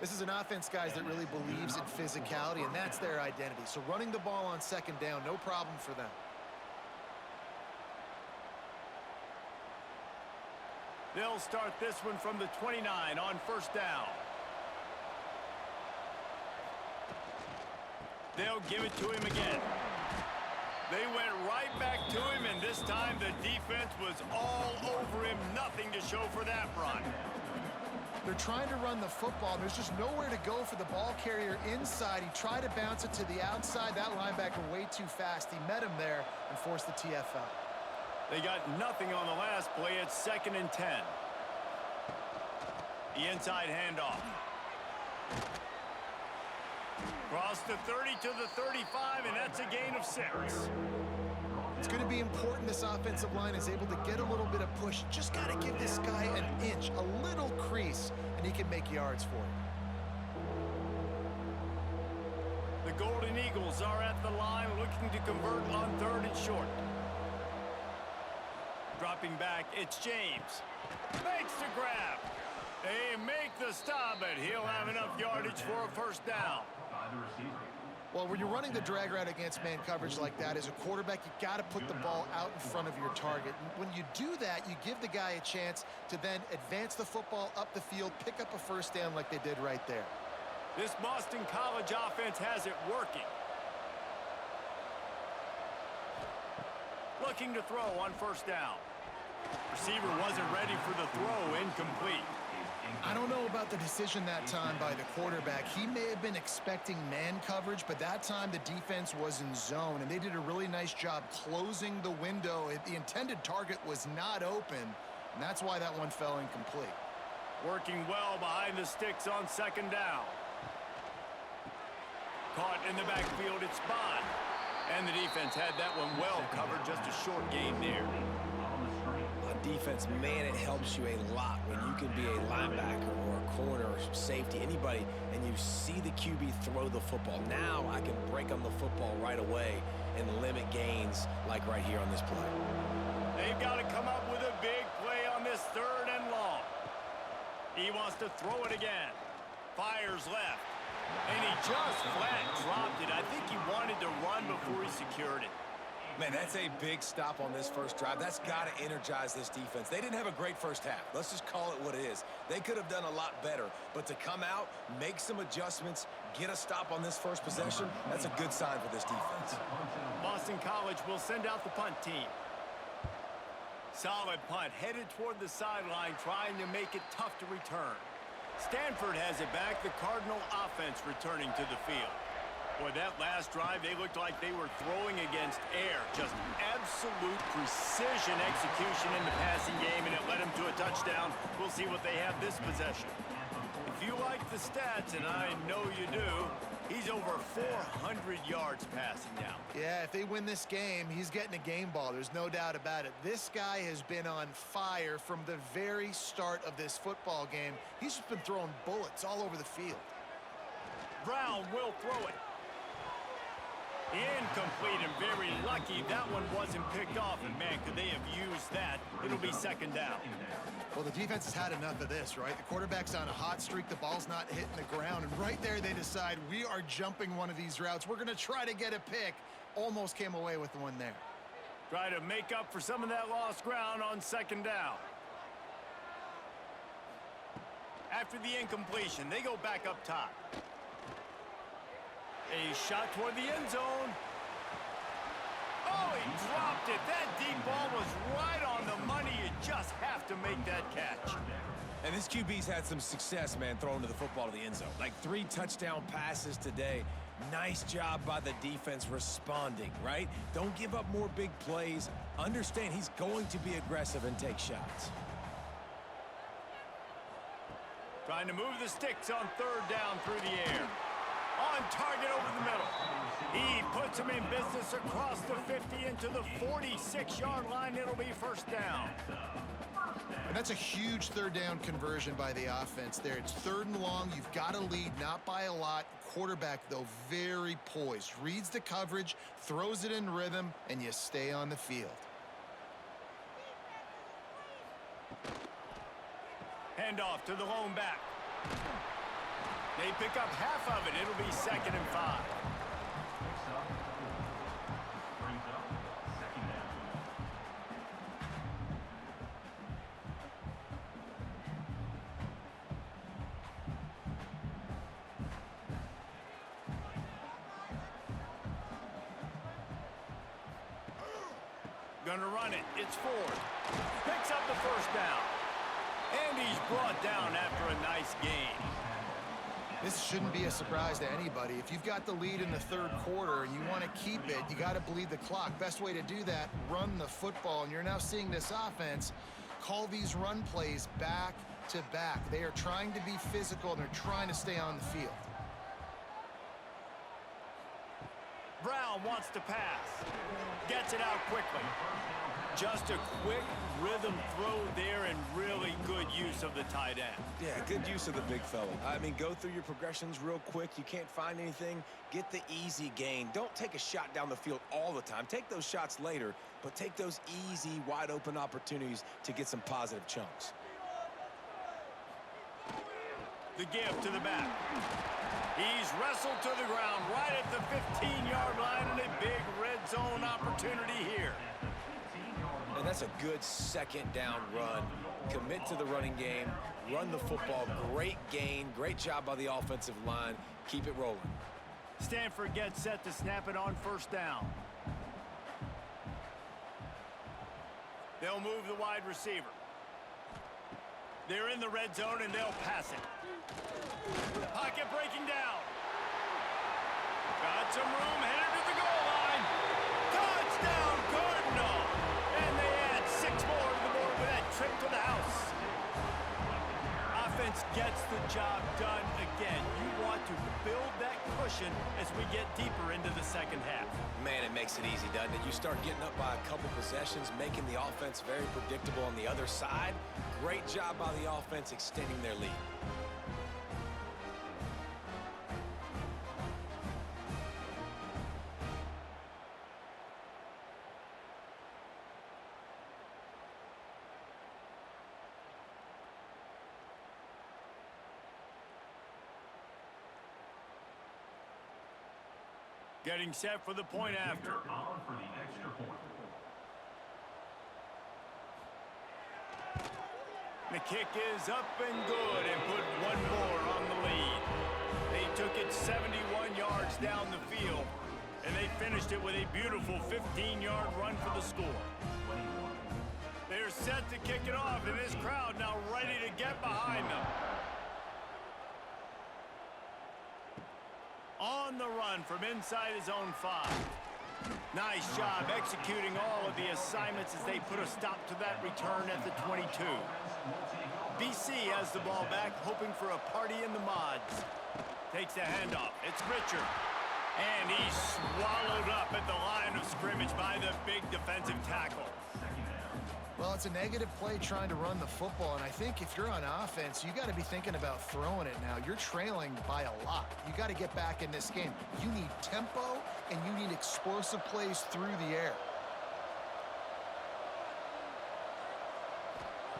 This is an offense, guys, that really believes in physicality, and that's their identity. So running the ball on second down, no problem for them. They'll start this one from the 29 on first down. They'll give it to him again. They went right back to him, and this time the defense was all over him. Nothing to show for that run. They're trying to run the football. There's just nowhere to go for the ball carrier inside. He tried to bounce it to the outside. That linebacker way too fast. He met him there and forced the TFL. They got nothing on the last play. It's 2nd and 10. The inside handoff. Cross the 30 to the 35, and that's a gain of 6. It's going to be important this offensive line is able to get a little bit of push. Just got to give this guy an inch, a little crease, and he can make yards for you. The Golden Eagles are at the line looking to convert on 3rd and short. Dropping back, it's James. Makes the grab. They make the stop, but he'll have enough yardage for a first down. Well, when you're running the drag route against man coverage like that, as a quarterback, you got to put the ball out in front of your target. And when you do that, you give the guy a chance to then advance the football up the field, pick up a first down like they did right there. This Boston College offense has it working. Looking to throw on first down. Receiver wasn't ready for the throw, incomplete. I don't know about the decision that time by the quarterback. He may have been expecting man coverage, but that time the defense was in zone, and they did a really nice job closing the window. The intended target was not open, and that's why that one fell incomplete. Working well behind the sticks on 2nd down. Caught in the backfield, it's Bond. And the defense had that one well covered, just a short gain there. On defense, man, it helps you a lot when you can be a linebacker or a corner or safety, anybody, and you see the QB throw the football. Now I can break on the football right away and limit gains like right here on this play. They've got to come up with a big play on this 3rd and long. He wants to throw it again. Fires left. And he just flat dropped it. I think he wanted to run before he secured it. Man, that's a big stop on this first drive. That's got to energize this defense. They didn't have a great first half. Let's just call it what it is. They could have done a lot better. But to come out, make some adjustments, get a stop on this first possession, that's a good sign for this defense. Boston College will send out the punt team. Solid punt, headed toward the sideline, trying to make it tough to return. Stanford has it back, the Cardinal offense returning to the field. Boy, that last drive, they looked like they were throwing against air. Just absolute precision execution in the passing game, and it led them to a touchdown. We'll see what they have this possession. If you like the stats, and I know you do, he's over 400 yards passing now. Yeah, if they win this game, he's getting a game ball. There's no doubt about it. This guy has been on fire from the very start of this football game. He's just been throwing bullets all over the field. Brown will throw it. Incomplete, and very lucky that one wasn't picked off. And, man, could they have used that? It'll be 2nd down. Well, the defense has had enough of this, right? The quarterback's on a hot streak. The ball's not hitting the ground. And right there they decide, we are jumping one of these routes. We're going to try to get a pick. Almost came away with one there. Try to make up for some of that lost ground on 2nd down. After the incompletion, they go back up top. A shot toward the end zone. Oh, he dropped it. That deep ball was right on the money. You just have to make that catch. And this QB's had some success, man, throwing to the football to the end zone. Like 3 touchdown passes today. Nice job by the defense responding, right? Don't give up more big plays. Understand he's going to be aggressive and take shots. Trying to move the sticks on 3rd down through the air. On target over the middle. He puts him in business across the 50 into the 46-yard line. It'll be 1st down. And that's a huge 3rd down conversion by the offense there. It's 3rd and long. You've got to lead, not by a lot. Quarterback, though, very poised. Reads the coverage, throws it in rhythm, and you stay on the field. Handoff to the lone back. They pick up half of it. It'll be 2nd and 5. Brings up 2nd down. Gonna run it. It's Ford. Picks up the 1st down. And he's brought down after a nice gain. This shouldn't be a surprise to anybody. If you've got the lead in the 3rd quarter and you want to keep it, you got to bleed the clock. Best way to do that, run the football. And you're now seeing this offense call these run plays back to back. They are trying to be physical, and they're trying to stay on the field. Brown wants to pass. Gets it out quickly. Just a quick rhythm throw there and really good use of the tight end. Yeah, good use of the big fella. I mean, go through your progressions real quick. You can't find anything. Get the easy gain. Don't take a shot down the field all the time. Take those shots later, but take those easy, wide-open opportunities to get some positive chunks. The give to the back. He's wrestled to the ground right at the 15-yard line, and a big red zone opportunity here. And that's a good second down run. Commit to the running game. Run the football. Great gain. Great job by the offensive line. Keep it rolling. Stanford gets set to snap it on first down. They'll move the wide receiver. They're in the red zone, and they'll pass it. Pocket breaking down. Got some room, headed to the goal line. Touchdown, Cardinal! And they add 6 more to the board with that trip to the house. Offense gets the job done again. You want to build that cushion as we get deeper into the second half. Man, it makes it easy, doesn't it? You start getting up by a couple possessions, making the offense very predictable on the other side. Great job by the offense extending their lead. Getting set for the point after. On for the extra point. The kick is up and good and put one more on the lead. They took it 71 yards down the field, and they finished it with a beautiful 15-yard run for the score. They're set to kick it off, and this crowd now ready to get behind them. On the run from inside his own 5. Nice job executing all of the assignments as they put a stop to that return at the 22. BC has the ball back, hoping for a party in the mods. Takes the handoff. It's Richard. And he's swallowed up at the line of scrimmage by the big defensive tackle. Well, it's a negative play trying to run the football, and I think if you're on offense, you got to be thinking about throwing it now. You're trailing by a lot. You got to get back in this game. You need tempo, and you need explosive plays through the air.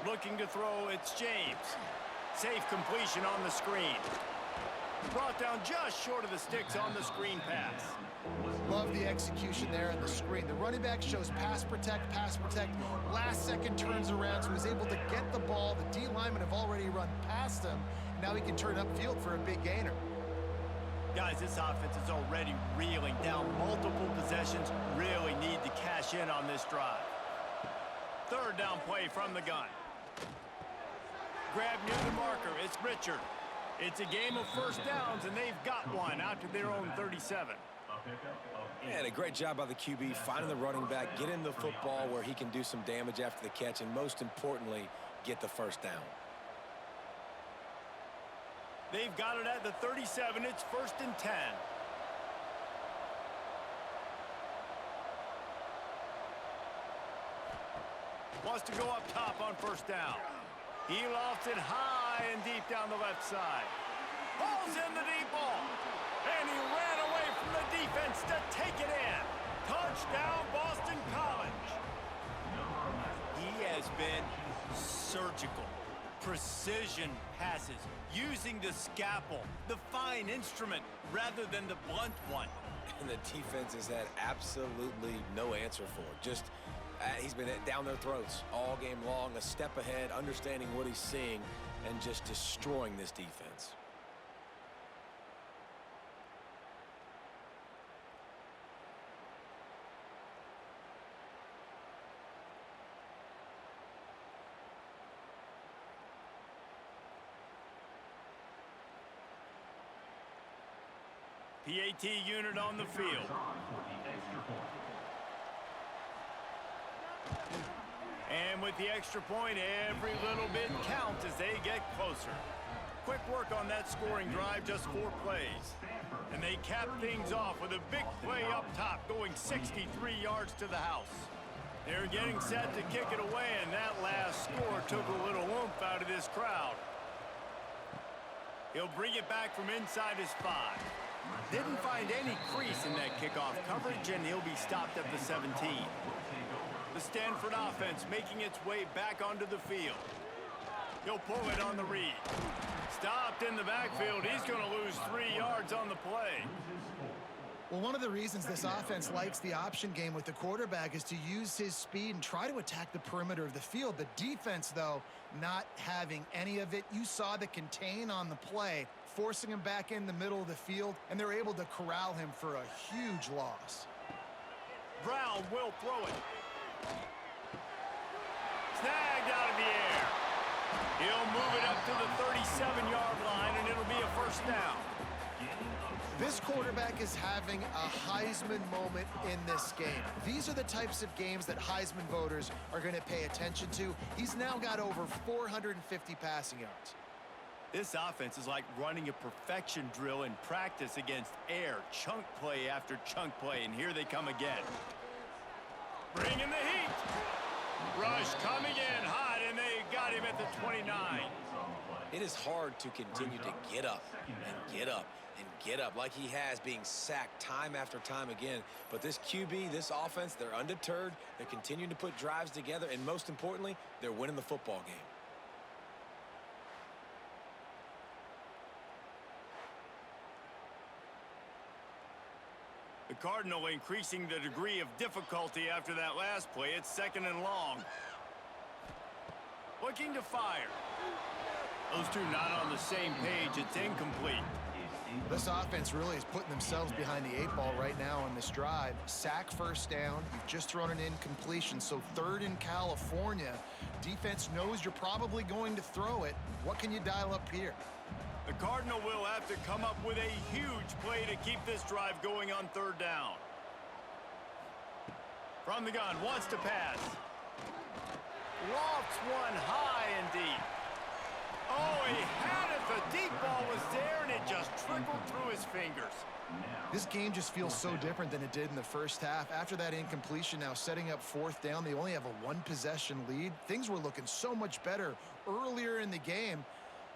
Looking to throw, it's James. Safe completion on the screen. Brought down just short of the sticks on the screen pass. Love the execution there on the screen. The running back shows pass protect, last second turns around, so he's able to get the ball. The D linemen have already run past him. Now he can turn upfield for a big gainer. Guys, this offense is already reeling down multiple possessions. Really need to cash in on this drive. Third down play from the gun. Grab near the marker. It's Richard. It's a game of first downs, and they've got one out to their own 37. And a great job by the QB finding the running back, getting the football where he can do some damage after the catch, and most importantly, get the first down. They've got it at the 37. It's 1st and 10. Wants to go up top on first down. He lofts it high and deep down the left side. Ball's in the deep ball. And he ran away from the defense to take it in. Touchdown, Boston College. He has been surgical. Precision passes, using the scalpel, the fine instrument, rather than the blunt one. And the defense has had absolutely no answer for it. Just he's been down their throats all game long, a step ahead, understanding what he's seeing, and just destroying this defense. PAT unit on the field. And with the extra point, every little bit counts as they get closer. Quick work on that scoring drive, just 4 plays. And they cap things off with a big play up top, going 63 yards to the house. They're getting set to kick it away, and that last score took a little oomph out of this crowd. He'll bring it back from inside his 5. Didn't find any crease in that kickoff coverage, and he'll be stopped at the 17. The Stanford offense making its way back onto the field. He'll pull it on the read. Stopped in the backfield. He's going to lose 3 yards on the play. Well, one of the reasons this offense likes the option game with the quarterback is to use his speed and try to attack the perimeter of the field. The defense, though, not having any of it. You saw the contain on the play, forcing him back in the middle of the field, and they're able to corral him for a huge loss. Brown will throw it. Snagged out of the air. He'll move it up to the 37-yard line, and it'll be a first down. This quarterback is having a Heisman moment in this game. These are the types of games that Heisman voters are going to pay attention to. He's now got over 450 passing yards. This offense is like running a perfection drill in practice against air, chunk play after chunk play, and here they come again. Bringing the heat. Rush coming in hot, and they got him at the 29. It is hard to continue to get up and get up and get up like he has, being sacked time after time again. But this QB, this offense, they're undeterred. They're continuing to put drives together, and most importantly, they're winning the football game. The Cardinal increasing the degree of difficulty after that last play. It's 2nd and long. Looking to fire. Those two not on the same page. It's incomplete. This offense really is putting themselves behind the 8 ball right now on this drive. Sack, first down. You've just thrown an incompletion, so 3rd in California. Defense knows you're probably going to throw it. What can you dial up here? The Cardinal will have to come up with a huge play to keep this drive going on 3rd down. From the gun, wants to pass. Lofts one high and deep. Oh, he had it. The deep ball was there, and it just trickled through his fingers. This game just feels so different than it did in the first half. After that incompletion, now setting up 4th down, they only have a 1-possession lead. Things were looking so much better earlier in the game.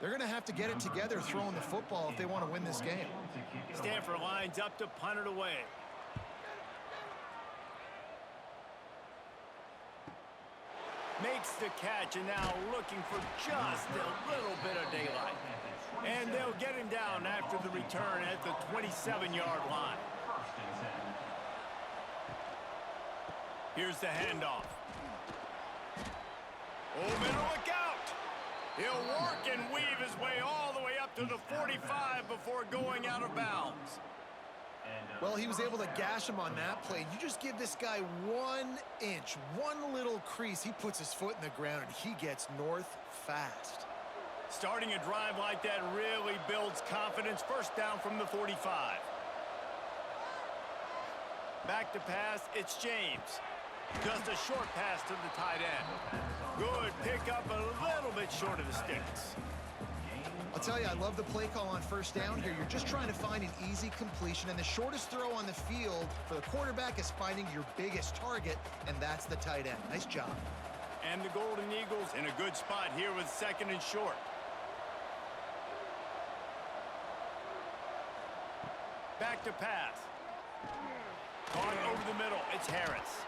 They're going to have to get it together throwing the football if they want to win this game. Stanford lines up to punt it away. Makes the catch, and now looking for just a little bit of daylight. And they'll get him down after the return at the 27-yard line. Here's the handoff. Oh, middle, look out! He'll work and weave his way all the way up to the 45 before going out of bounds. Well, he was able to gash him on that play. You just give this guy 1 inch, one little crease, he puts his foot in the ground, and he gets north fast. Starting a drive like that really builds confidence. First down from the 45. Back to pass, it's James. Just a short pass to the tight end. Good pickup, a little bit short of the sticks. I'll tell you, I love the play call on 1st down here. You're just trying to find an easy completion, and the shortest throw on the field for the quarterback is finding your biggest target, and that's the tight end. Nice job. And the Golden Eagles in a good spot here with 2nd and short. Back to pass. Caught over the middle, it's Harris.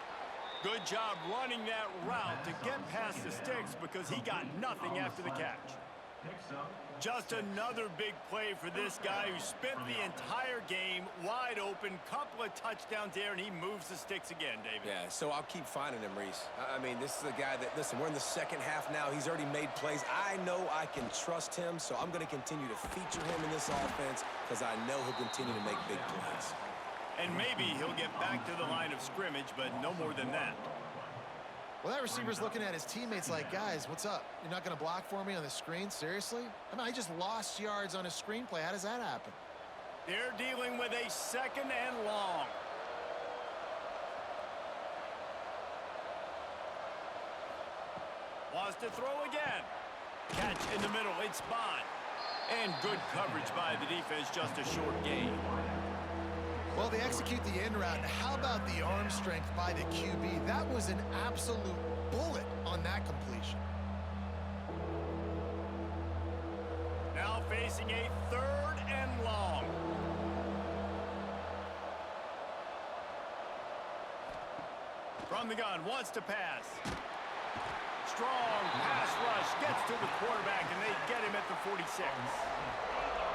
Good job running that route to get past the sticks because he got nothing after the catch. Just another big play for this guy who spent the entire game wide open, couple of touchdowns there, and he moves the sticks again, David. Yeah, so I'll keep finding him, Reese. I mean, this is a guy that, listen, we're in the 2nd half now. He's already made plays. I know I can trust him, so I'm going to continue to feature him in this offense because I know he'll continue to make big plays. And maybe he'll get back to the line of scrimmage, but no more than that. Well, that receiver's looking at his teammates like, guys, what's up? You're not going to block for me on the screen? Seriously? I mean, I just lost yards on a screenplay. How does that happen? They're dealing with a 2nd and long. Wants to throw again. Catch in the middle. It's Bond. And good coverage by the defense, just a short gain. Well, they execute the in route. How about the arm strength by the QB? That was an absolute bullet on that completion. Now facing a 3rd and long. From the gun, wants to pass. Strong pass rush, gets to the quarterback, and they get him at the 46.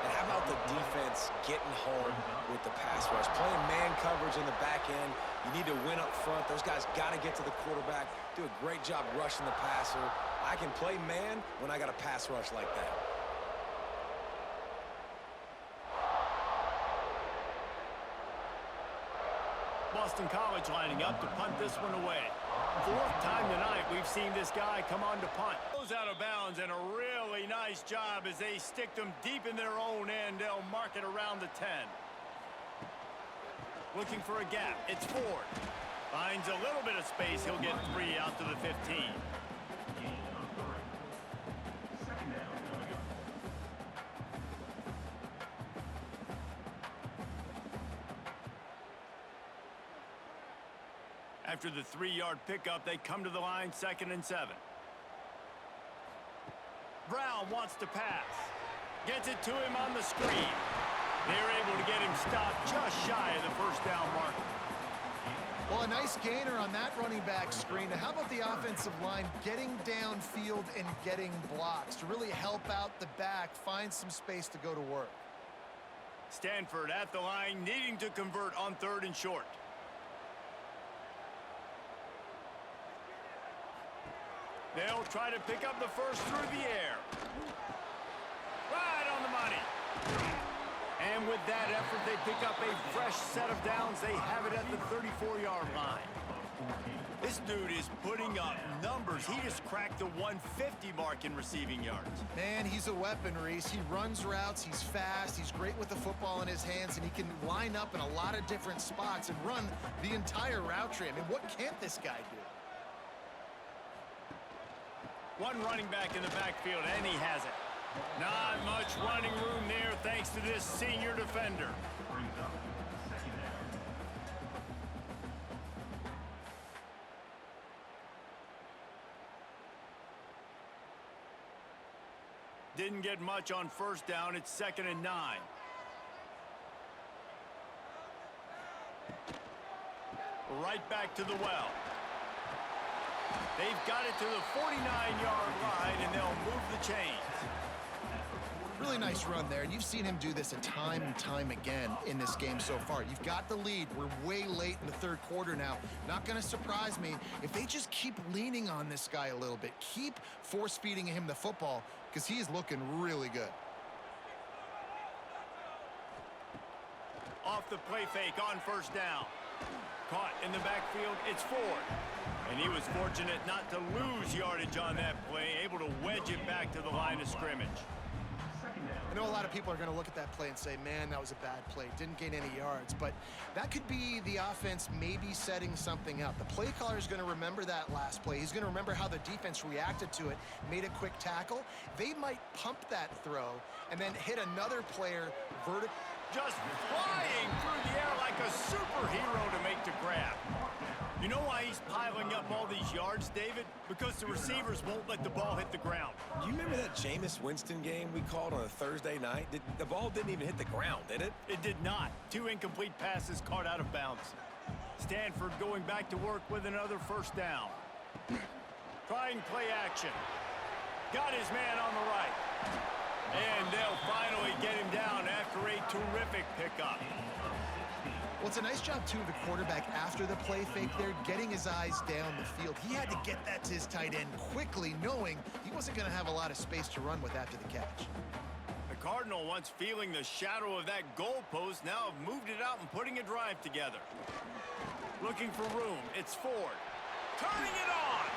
And how about the defense getting home with the pass rush? Playing man coverage in the back end. You need to win up front. Those guys got to get to the quarterback. Do a great job rushing the passer. I can play man when I got a pass rush like that. Boston College lining up to punt this one away. 4th time tonight we've seen this guy come on to punt. Goes out of bounds, and a really nice job as they stick them deep in their own end. They'll mark it around the 10. Looking for a gap. It's Ford. Finds a little bit of space. He'll get 3 out to the 15. After the 3-yard pickup, they come to the line, 2nd and 7. Brown wants to pass. Gets it to him on the screen. They're able to get him stopped just shy of the 1st down marker. Well, a nice gainer on that running back screen. Now, how about the offensive line getting downfield and getting blocks to really help out the back, find some space to go to work? Stanford at the line, needing to convert on 3rd and short. They'll try to pick up the first through the air. Right on the money. And with that effort, they pick up a fresh set of downs. They have it at the 34-yard line. This dude is putting up numbers. He just cracked the 150 mark in receiving yards. Man, he's a weapon, Reese. He runs routes, he's fast, he's great with the football in his hands, and he can line up in a lot of different spots and run the entire route tree. I mean, what can't this guy do? One running back in the backfield, and he has it. Not much running room there thanks to this senior defender. Didn't get much on 1st down. It's 2nd and 9. Right back to the well. They've got it to the 49-yard line, and they'll move the chains. Really nice run there, and you've seen him do this a time and time again in this game so far. You've got the lead. We're way late in the 3rd quarter now. Not going to surprise me if they just keep leaning on this guy a little bit. Keep force-feeding him the football because he is looking really good. Off the play fake on 1st down. Caught in the backfield, it's Ford. And he was fortunate not to lose yardage on that play, able to wedge it back to the line of scrimmage. I know a lot of people are going to look at that play and say, man, that was a bad play. Didn't gain any yards. But that could be the offense maybe setting something up. The play caller is going to remember that last play. He's going to remember how the defense reacted to it, made a quick tackle. They might pump that throw and then hit another player vertically. Just flying through the air like a superhero to make the grab. You know why he's piling up all these yards, David? Because the receivers won't let the ball hit the ground. Do you remember that Jameis Winston game we called on a Thursday night? The ball didn't even hit the ground, did it? It did not. 2 incomplete passes caught out of bounds. Stanford going back to work with another 1st down. Trying play action. Got his man on the right. And they'll finally get him down after a terrific pickup. Well, it's a nice job, too, of the quarterback after the play fake there, getting his eyes down the field. He had to get that to his tight end quickly, knowing he wasn't going to have a lot of space to run with after the catch. The Cardinal, once feeling the shadow of that goalpost, now have moved it out and putting a drive together. Looking for room. It's Ford. Turning it on.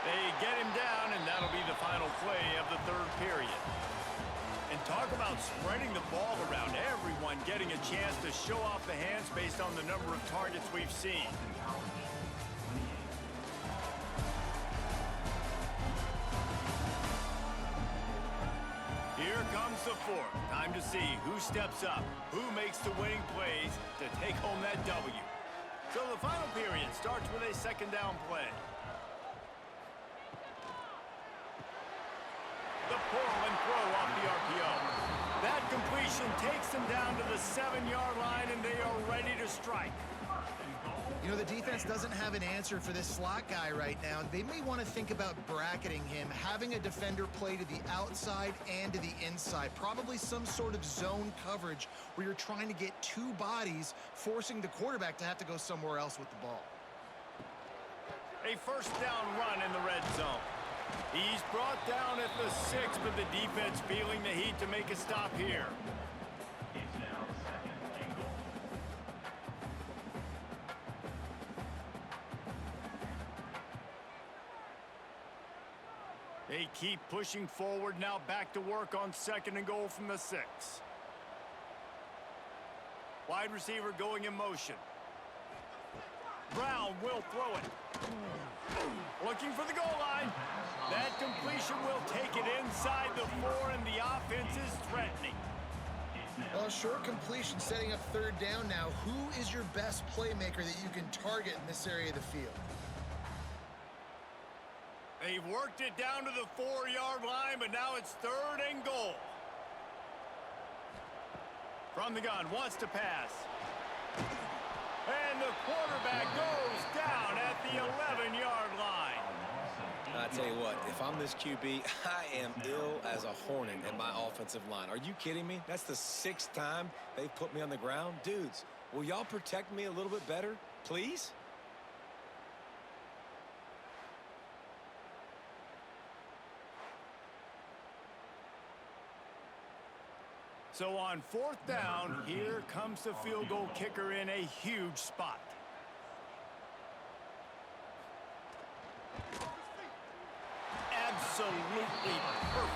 They get him down, and that'll be the final play of the 3rd period. And talk about spreading the ball around, everyone getting a chance to show off the hands based on the number of targets we've seen. Here comes the fourth. Time to see who steps up, who makes the winning plays to take home that W. So the final period starts with a second down play. The pull and throw off the RPO. That completion takes them down to the 7-yard line, and they are ready to strike. You know, the defense doesn't have an answer for this slot guy right now. They may want to think about bracketing him, having a defender play to the outside and to the inside. Probably some sort of zone coverage where you're trying to get two bodies, forcing the quarterback to have to go somewhere else with the ball. A first down run in the red zone. He's brought down at the 6, but the defense feeling the heat to make a stop here. It's now second and goal. They keep pushing forward, now back to work on second and goal from the 6. Wide receiver going in motion. Brown will throw it. Looking for the goal line. That completion will take it inside the 4, and the offense is threatening. Well, short completion setting up third down now. Who is your best playmaker that you can target in this area of the field? They've worked it down to the 4-yard line, but now it's third and goal. From the gun, wants to pass. And the quarterback goes down at the 11-yard line. I tell you what, if I'm this QB, I am ill as a hornet in my offensive line. Are you kidding me? That's the 6th time they've put me on the ground. Dudes, will y'all protect me a little bit better, please? So on fourth down, here comes the field goal kicker in a huge spot. Absolutely perfect.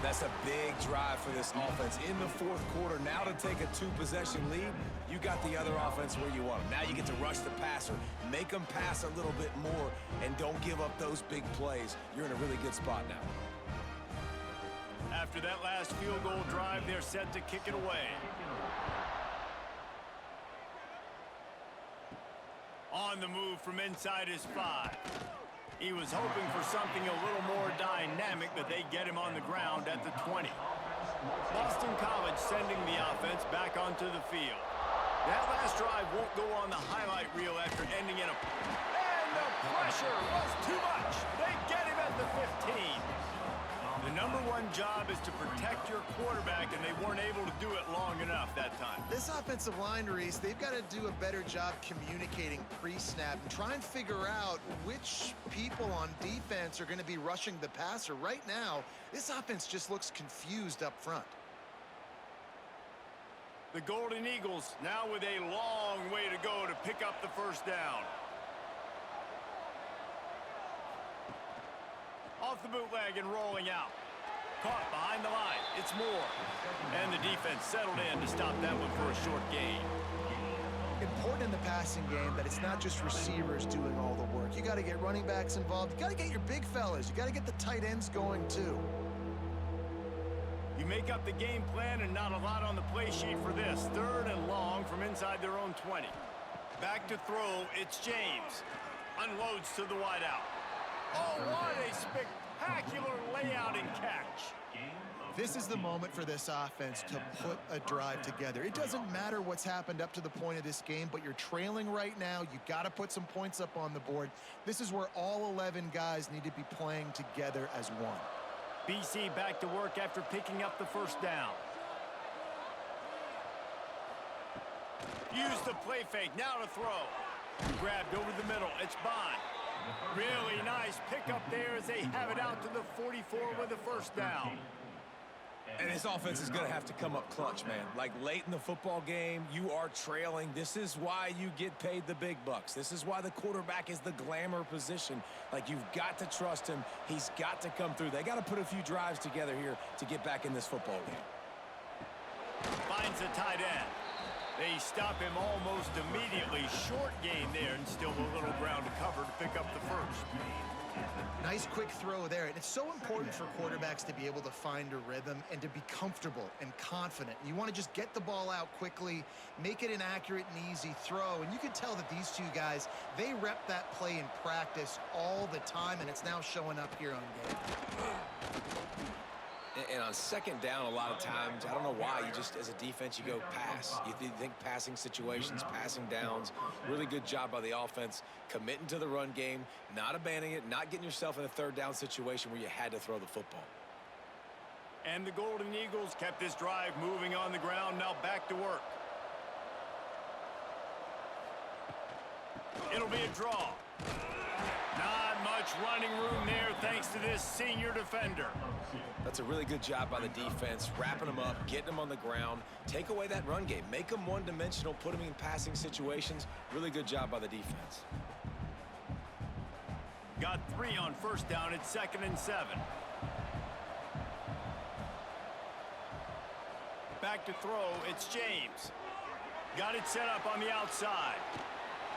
That's a big drive for this offense in the 4th quarter. Now to take a 2-possession lead, you got the other offense where you want them. Now you get to rush the passer, make them pass a little bit more, and don't give up those big plays. You're in a really good spot now. After that last field goal drive, they're set to kick it away. On the move from inside his 5. He was hoping for something a little more dynamic, but they get him on the ground at the 20. Boston College sending the offense back onto the field. That last drive won't go on the highlight reel after ending in a... And the pressure was too much. They get him at the 15. The number one job is to protect your quarterback, and they weren't able to do it long enough that time. This offensive line, Reese, they've got to do a better job communicating pre-snap and try and figure out which people on defense are going to be rushing the passer. Right now, this offense just looks confused up front. The Golden Eagles now with a long way to go to pick up the first down. Off the bootleg and rolling out. Caught behind the line. It's Moore. And the defense settled in to stop that one for a short gain. Important in the passing game that it's not just receivers doing all the work. You got to get running backs involved. You got to get your big fellas. You got to get the tight ends going too. You make up the game plan and not a lot on the play sheet for this. Third and long from inside their own 20. Back to throw, it's James. Unloads to the wideout. Oh, what a spectacular layout and catch. This is the moment for this offense to put a drive together. It doesn't matter what's happened up to the point of this game, but you're trailing right now. You got to put some points up on the board. This is where all 11 guys need to be playing together as one. BC back to work after picking up the first down. Use the play fake, now to throw. Grabbed over the middle, it's Bond. Really nice pickup there as they have it out to the 44 with the first down. And this offense is going to have to come up clutch, man. Like late in the football game, you are trailing. This is why you get paid the big bucks. This is why the quarterback is the glamour position. Like, you've got to trust him. He's got to come through. They got to put a few drives together here to get back in this football game. Finds the tight end. They stop him almost immediately. Short gain there and still a little ground to cover to pick up the first. Nice quick throw there. And it's so important for quarterbacks to be able to find a rhythm and to be comfortable and confident. You want to just get the ball out quickly, make it an accurate and easy throw. And you can tell that these two guys, they rep that play in practice all the time, and it's now showing up here on game. And on second down, a lot of times, I don't know why, you just, as a defense, you go pass. You think passing situations, passing downs. Really good job by the offense, committing to the run game, not abandoning it, not getting yourself in a third down situation where you had to throw the football. And the Golden Eagles kept this drive moving on the ground. Now back to work. It'll be a draw. Not much running room there thanks to this senior defender. That's a really good job by the defense, wrapping them up, getting them on the ground. Take away that run game. Make them one-dimensional, put them in passing situations. Really good job by the defense. Got 3 on first down. It's 2nd and 7. Back to throw. It's James. Got it set up on the outside.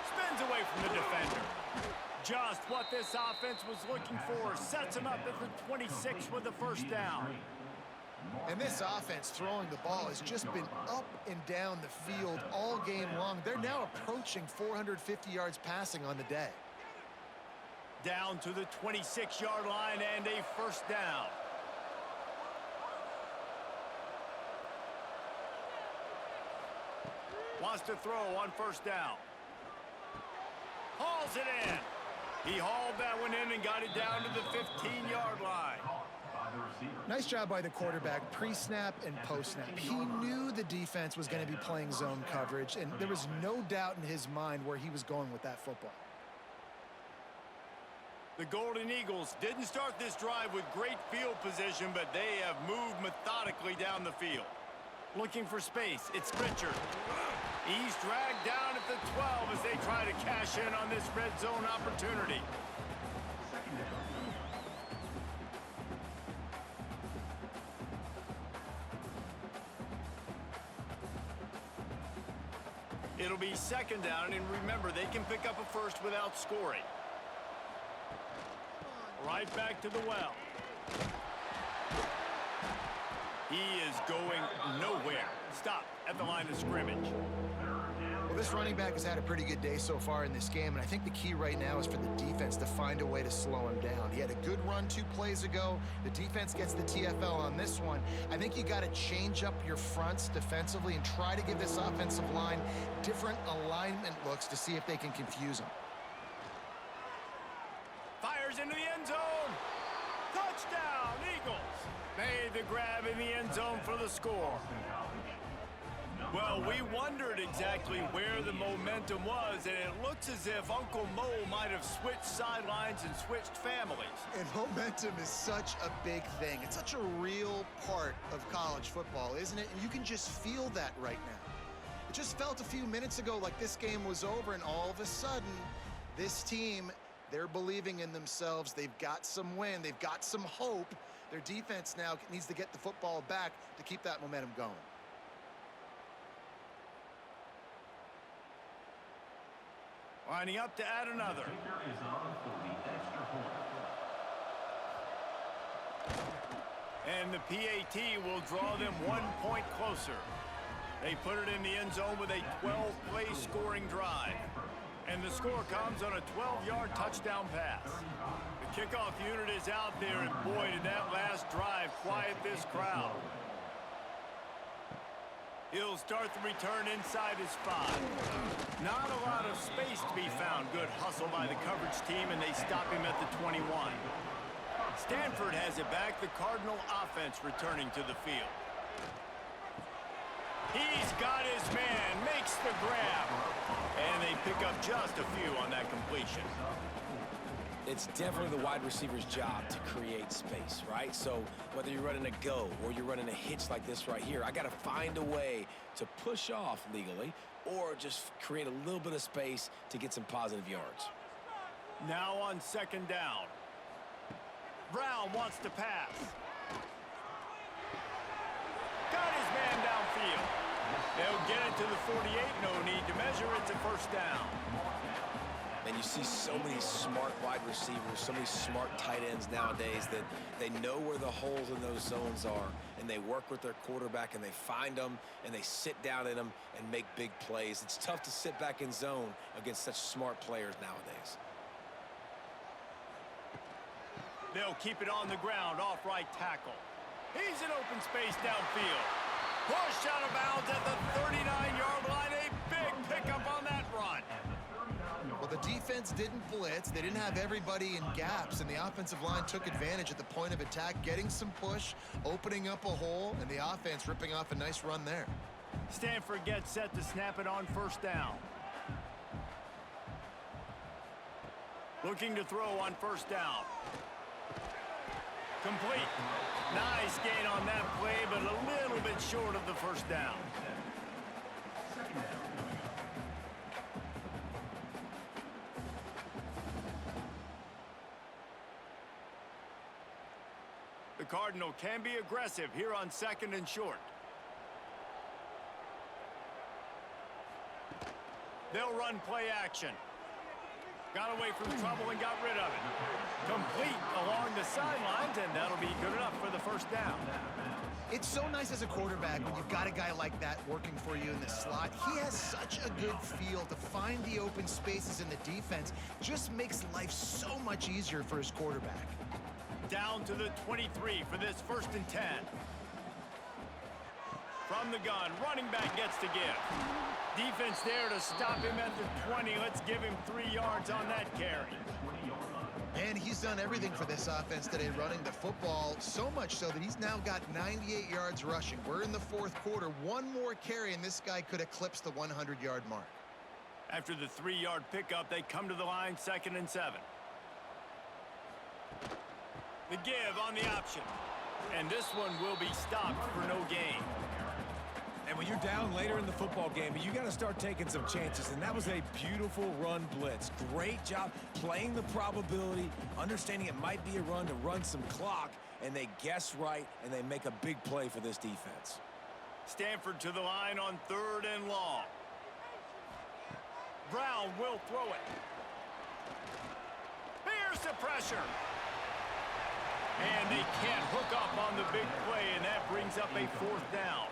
Spins away from the defender. Just what this offense was looking for. Sets him up at the 26 with the first down. And this offense throwing the ball has just been up and down the field all game long. They're now approaching 450 yards passing on the day. Down to the 26-yard line and a first down. Wants to throw on first down. Hauls it in. He hauled that one in and got it down to the 15-yard line. Nice job by the quarterback, pre-snap and post-snap. He knew the defense was going to be playing zone coverage, and there was no doubt in his mind where he was going with that football. The Golden Eagles didn't start this drive with great field position, but they have moved methodically down the field. Looking for space, it's Richard. He's dragged down at the 12 as they try to cash in on this red zone opportunity. It'll be 2nd down, and remember, they can pick up a first without scoring. Right back to the well. He is going nowhere. Stop at the line of scrimmage. Well, this running back has had a pretty good day so far in this game, and I think the key right now is for the defense to find a way to slow him down. He had a good run 2 plays ago. The defense gets the TFL on this one. I think you got to change up your fronts defensively and try to give this offensive line different alignment looks to see if they can confuse him. Fires into the end zone. Touchdown, Eagles. Made the grab in the end zone for the score. Well, we wondered exactly where the momentum was, and it looks as if Uncle Mo might have switched sidelines and switched families. And momentum is such a big thing. It's such a real part of college football, isn't it? And you can just feel that right now. It just felt a few minutes ago like this game was over, and all of a sudden, this team, they're believing in themselves. They've got some wind. They've got some hope. Their defense now needs to get the football back to keep that momentum going. Lining up to add another. And the PAT will draw them 1 point closer. They put it in the end zone with a 12-play scoring drive. And the score comes on a 12-yard touchdown pass. The kickoff unit is out there, and boy, did that last drive quiet this crowd. He'll start the return inside his 5. Not a lot of space to be found. Good hustle by the coverage team, and they stop him at the 21. Stanford has it back. The Cardinal offense returning to the field. He's got his man, makes the grab. And they pick up just a few on that completion. It's definitely the wide receiver's job to create space, right? So whether you're running a go or you're running a hitch like this right here, I got to find a way to push off legally or just create a little bit of space to get some positive yards. Now on 2nd down. Brown wants to pass. Got his man downfield. They'll get it to the 48. No need to measure. It's a first down. And you see so many smart wide receivers, so many smart tight ends nowadays that they know where the holes in those zones are, and they work with their quarterback, and they find them, and they sit down in them and make big plays. It's tough to sit back in zone against such smart players nowadays. They'll keep it on the ground, off right tackle. He's in open space downfield. Pushed out of bounds at the 39-yard line. A big pickup on that run. Well, the defense didn't blitz. They didn't have everybody in gaps, and the offensive line took advantage at the point of attack, getting some push, opening up a hole, and the offense ripping off a nice run there. Stanford gets set to snap it on first down. Looking to throw on first down. Complete. Nice gain on that play, but a little bit short of the first down. The Cardinal can be aggressive here on 2nd and short. They'll run play action. Got away from trouble and got rid of it. Complete along the sidelines, and that'll be good enough for the first down. It's so nice as a quarterback when you've got a guy like that working for you in the slot. He has such a good feel to find the open spaces in the defense. Just makes life so much easier for his quarterback. Down to the 23 for this 1st and 10. From the gun, running back gets to give. Defense there to stop him at the 20. Let's give him 3 yards on that carry. And he's done everything for this offense today, running the football, so much so that he's now got 98 yards rushing. We're in the 4th quarter. One more carry, and this guy could eclipse the 100-yard mark. After the 3-yard pickup, they come to the line, 2nd and 7. The give on the option. And this one will be stopped for no gain. And when you're down later in the football game, you got to start taking some chances. And that was a beautiful run blitz. Great job playing the probability, understanding it might be a run to run some clock, and they guess right, and they make a big play for this defense. Stanford to the line on 3rd and long. Brown will throw it. Here's the pressure. And they can't hook up on the big play, and that brings up a 4th down.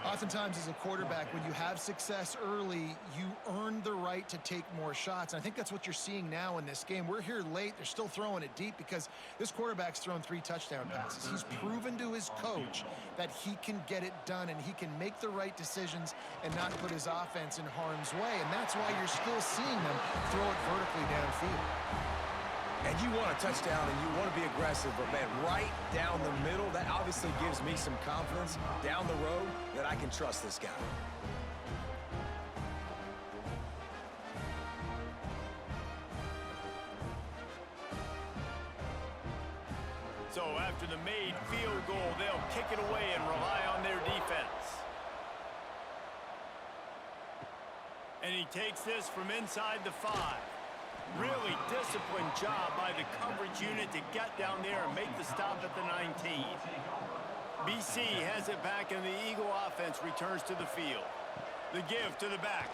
Oftentimes as a quarterback, when you have success early, you earn the right to take more shots. And I think that's what you're seeing now in this game. We're here late. They're still throwing it deep because this quarterback's thrown 3 touchdown passes. He's proven to his coach that he can get it done and he can make the right decisions and not put his offense in harm's way. And that's why you're still seeing them throw it vertically downfield. And you want a touchdown and you want to be aggressive, but man, right down the middle, that obviously gives me some confidence down the road that I can trust this guy. So after the made field goal, they'll kick it away and rely on their defense. And he takes this from inside the 5. Really disciplined job by the coverage unit to get down there and make the stop at the 19. BC has it back, and the Eagle offense returns to the field. The give to the back.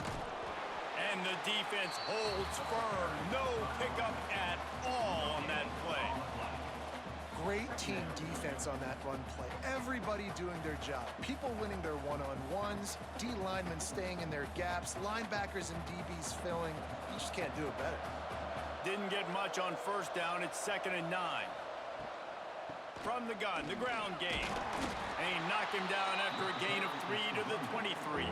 And the defense holds firm. No pickup at all on that play. Great team defense on that run play. Everybody doing their job. People winning their one-on-ones, D linemen staying in their gaps, linebackers and DBs filling. You just can't do it better. Didn't get much on first down. It's 2nd and 9. From the gun, the ground game. And he knocked him down after a gain of 3 to the 23.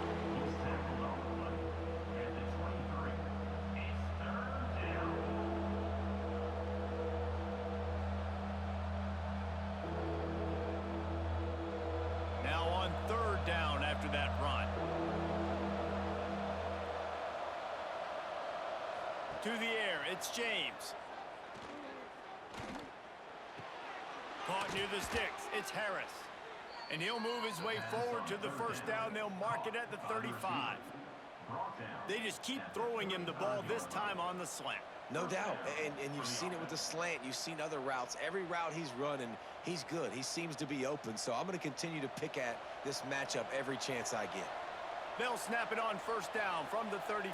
Now on 3rd down after that run. To the air, it's James. Caught near the sticks, it's Harris. And he'll move his way forward to the first down. They'll mark it at the 35. They just keep throwing him the ball, this time on the slant. No doubt, and you've seen it with the slant. You've seen other routes. Every route he's running, he's good. He seems to be open, so I'm going to continue to pick at this matchup every chance I get. They'll snap it on first down from the 35.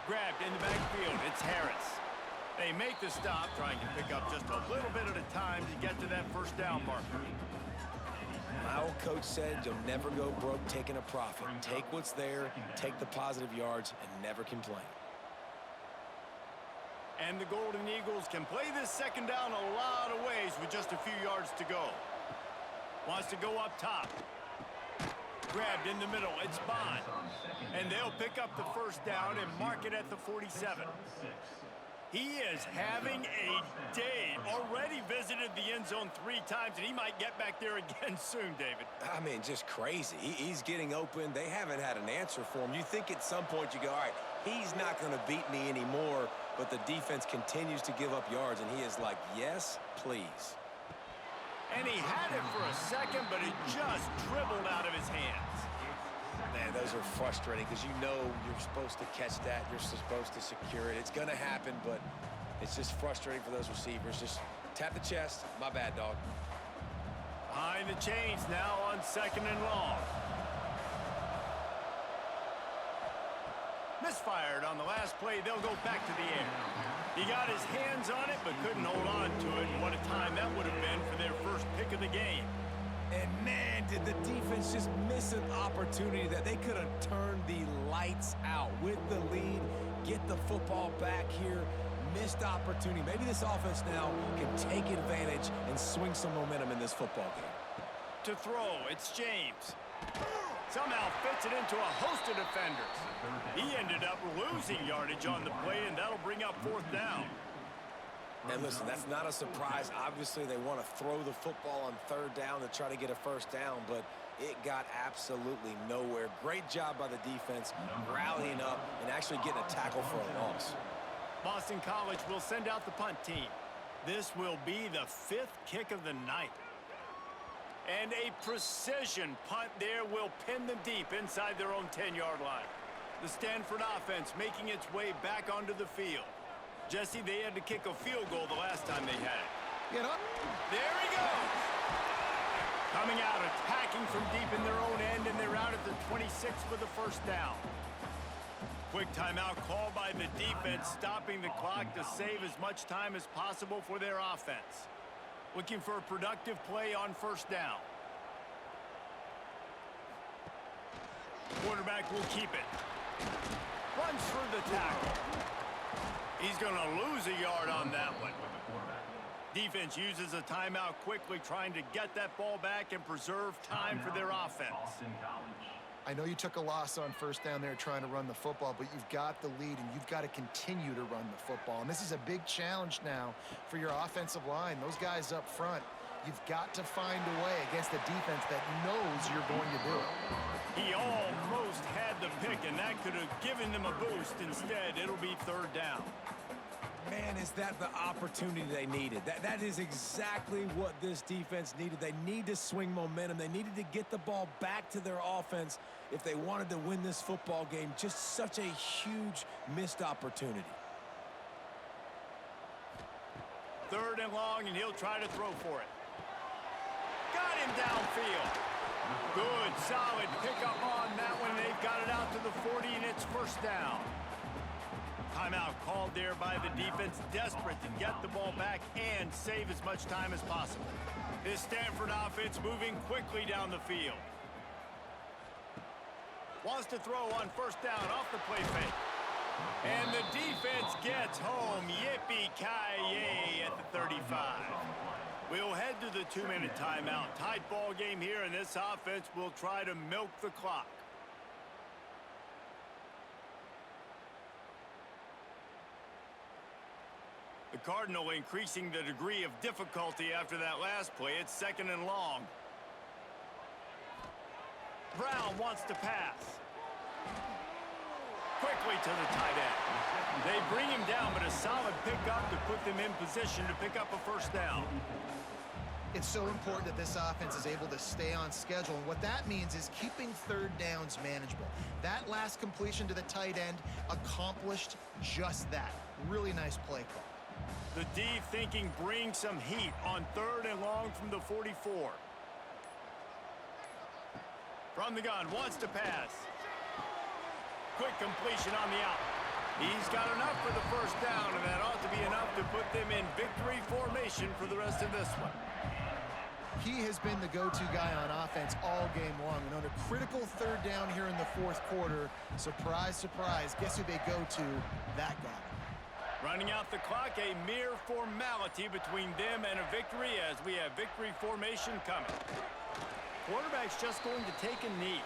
Grabbed in the backfield. It's Harris. They make the stop, trying to pick up just a little bit at a time to get to that first down marker. My old coach said you'll never go broke taking a profit. Take what's there, take the positive yards, and never complain. And the Golden Eagles can play this second down a lot of ways with just a few yards to go. Wants to go up top. Grabbed in the middle. It's Bond. And they'll pick up the first down and mark it at the 47. He is having a day. Already visited the end zone 3 times, and he might get back there again soon, David. I mean, just crazy. He's getting open. They haven't had an answer for him. You think at some point you go, all right, he's not going to beat me anymore, but the defense continues to give up yards, and he is like, yes, please. And he had it for a second, but it just dribbled out of his hands. Man, those are frustrating because you know you're supposed to catch that. You're supposed to secure it. It's going to happen, but it's just frustrating for those receivers. Just tap the chest. My bad, dog. Behind the chains now on 2nd and long. Misfired on the last play. They'll go back to the air. He got his hands on it, but couldn't hold on to it. And what a time that would have been for their first pick of the game. And man, did the defense just miss an opportunity that they could have turned the lights out with the lead, get the football back here. Missed opportunity. Maybe this offense now can take advantage and swing some momentum in this football game. To throw, it's James. Somehow fits it into a host of defenders. He ended up losing yardage on the play, and that'll bring up 4th down. And listen, that's not a surprise. Obviously, they want to throw the football on 3rd down to try to get a first down, but it got absolutely nowhere. Great job by the defense, rallying up and actually getting a tackle for a loss. Boston College will send out the punt team. This will be the 5th kick of the night. And a precision punt there will pin them deep inside their own 10-yard line. The Stanford offense making its way back onto the field. Jesse, they had to kick a field goal the last time they had it. Get up. There he goes. Coming out, attacking from deep in their own end, and they're out at the 26 for the first down. Quick timeout called by the defense, stopping the clock to save as much time as possible for their offense. Looking for a productive play on first down. Quarterback will keep it. Runs through the tackle. He's going to lose a yard on that one. Defense uses a timeout quickly, trying to get that ball back and preserve time for their offense. I know you took a loss on first down there trying to run the football, but you've got the lead, and you've got to continue to run the football. And this is a big challenge now for your offensive line. Those guys up front, you've got to find a way against a defense that knows you're going to do it. He almost had the pick, and that could have given them a boost. Instead, it'll be 3rd down. Man, is that the opportunity they needed? That is exactly what this defense needed. They need to swing momentum. They needed to get the ball back to their offense if they wanted to win this football game. Just such a huge missed opportunity. 3rd and long, and he'll try to throw for it. Got him downfield. Good, solid pickup on that one. They've got it out to the 40, and it's first down. Timeout called there by the defense, desperate to get the ball back and save as much time as possible. This Stanford offense moving quickly down the field. Wants to throw on first down off the play fake. And the defense gets home. Yippee-ki-yay at the 35. We'll head to the 2-minute timeout. Tight ball game here, and this offense will try to milk the clock. The Cardinal increasing the degree of difficulty after that last play. It's 2nd and long. Brown wants to pass. Quickly to the tight end. They bring him down, but a solid pickup to put them in position to pick up a first down. It's so important that this offense is able to stay on schedule, and what that means is keeping 3rd downs manageable. That last completion to the tight end accomplished just that. Really nice play call. The D thinking bring some heat on 3rd and long from the 44. From the gun, wants to pass. Quick completion on the out. He's got enough for the first down, and that ought to be enough to put them in victory formation for the rest of this one. He has been the go-to guy on offense all game long. And on a critical third down here in the fourth quarter, surprise, surprise, guess who they go to? That guy. Running out the clock, a mere formality between them and a victory as we have victory formation coming. Quarterback's just going to take a knee.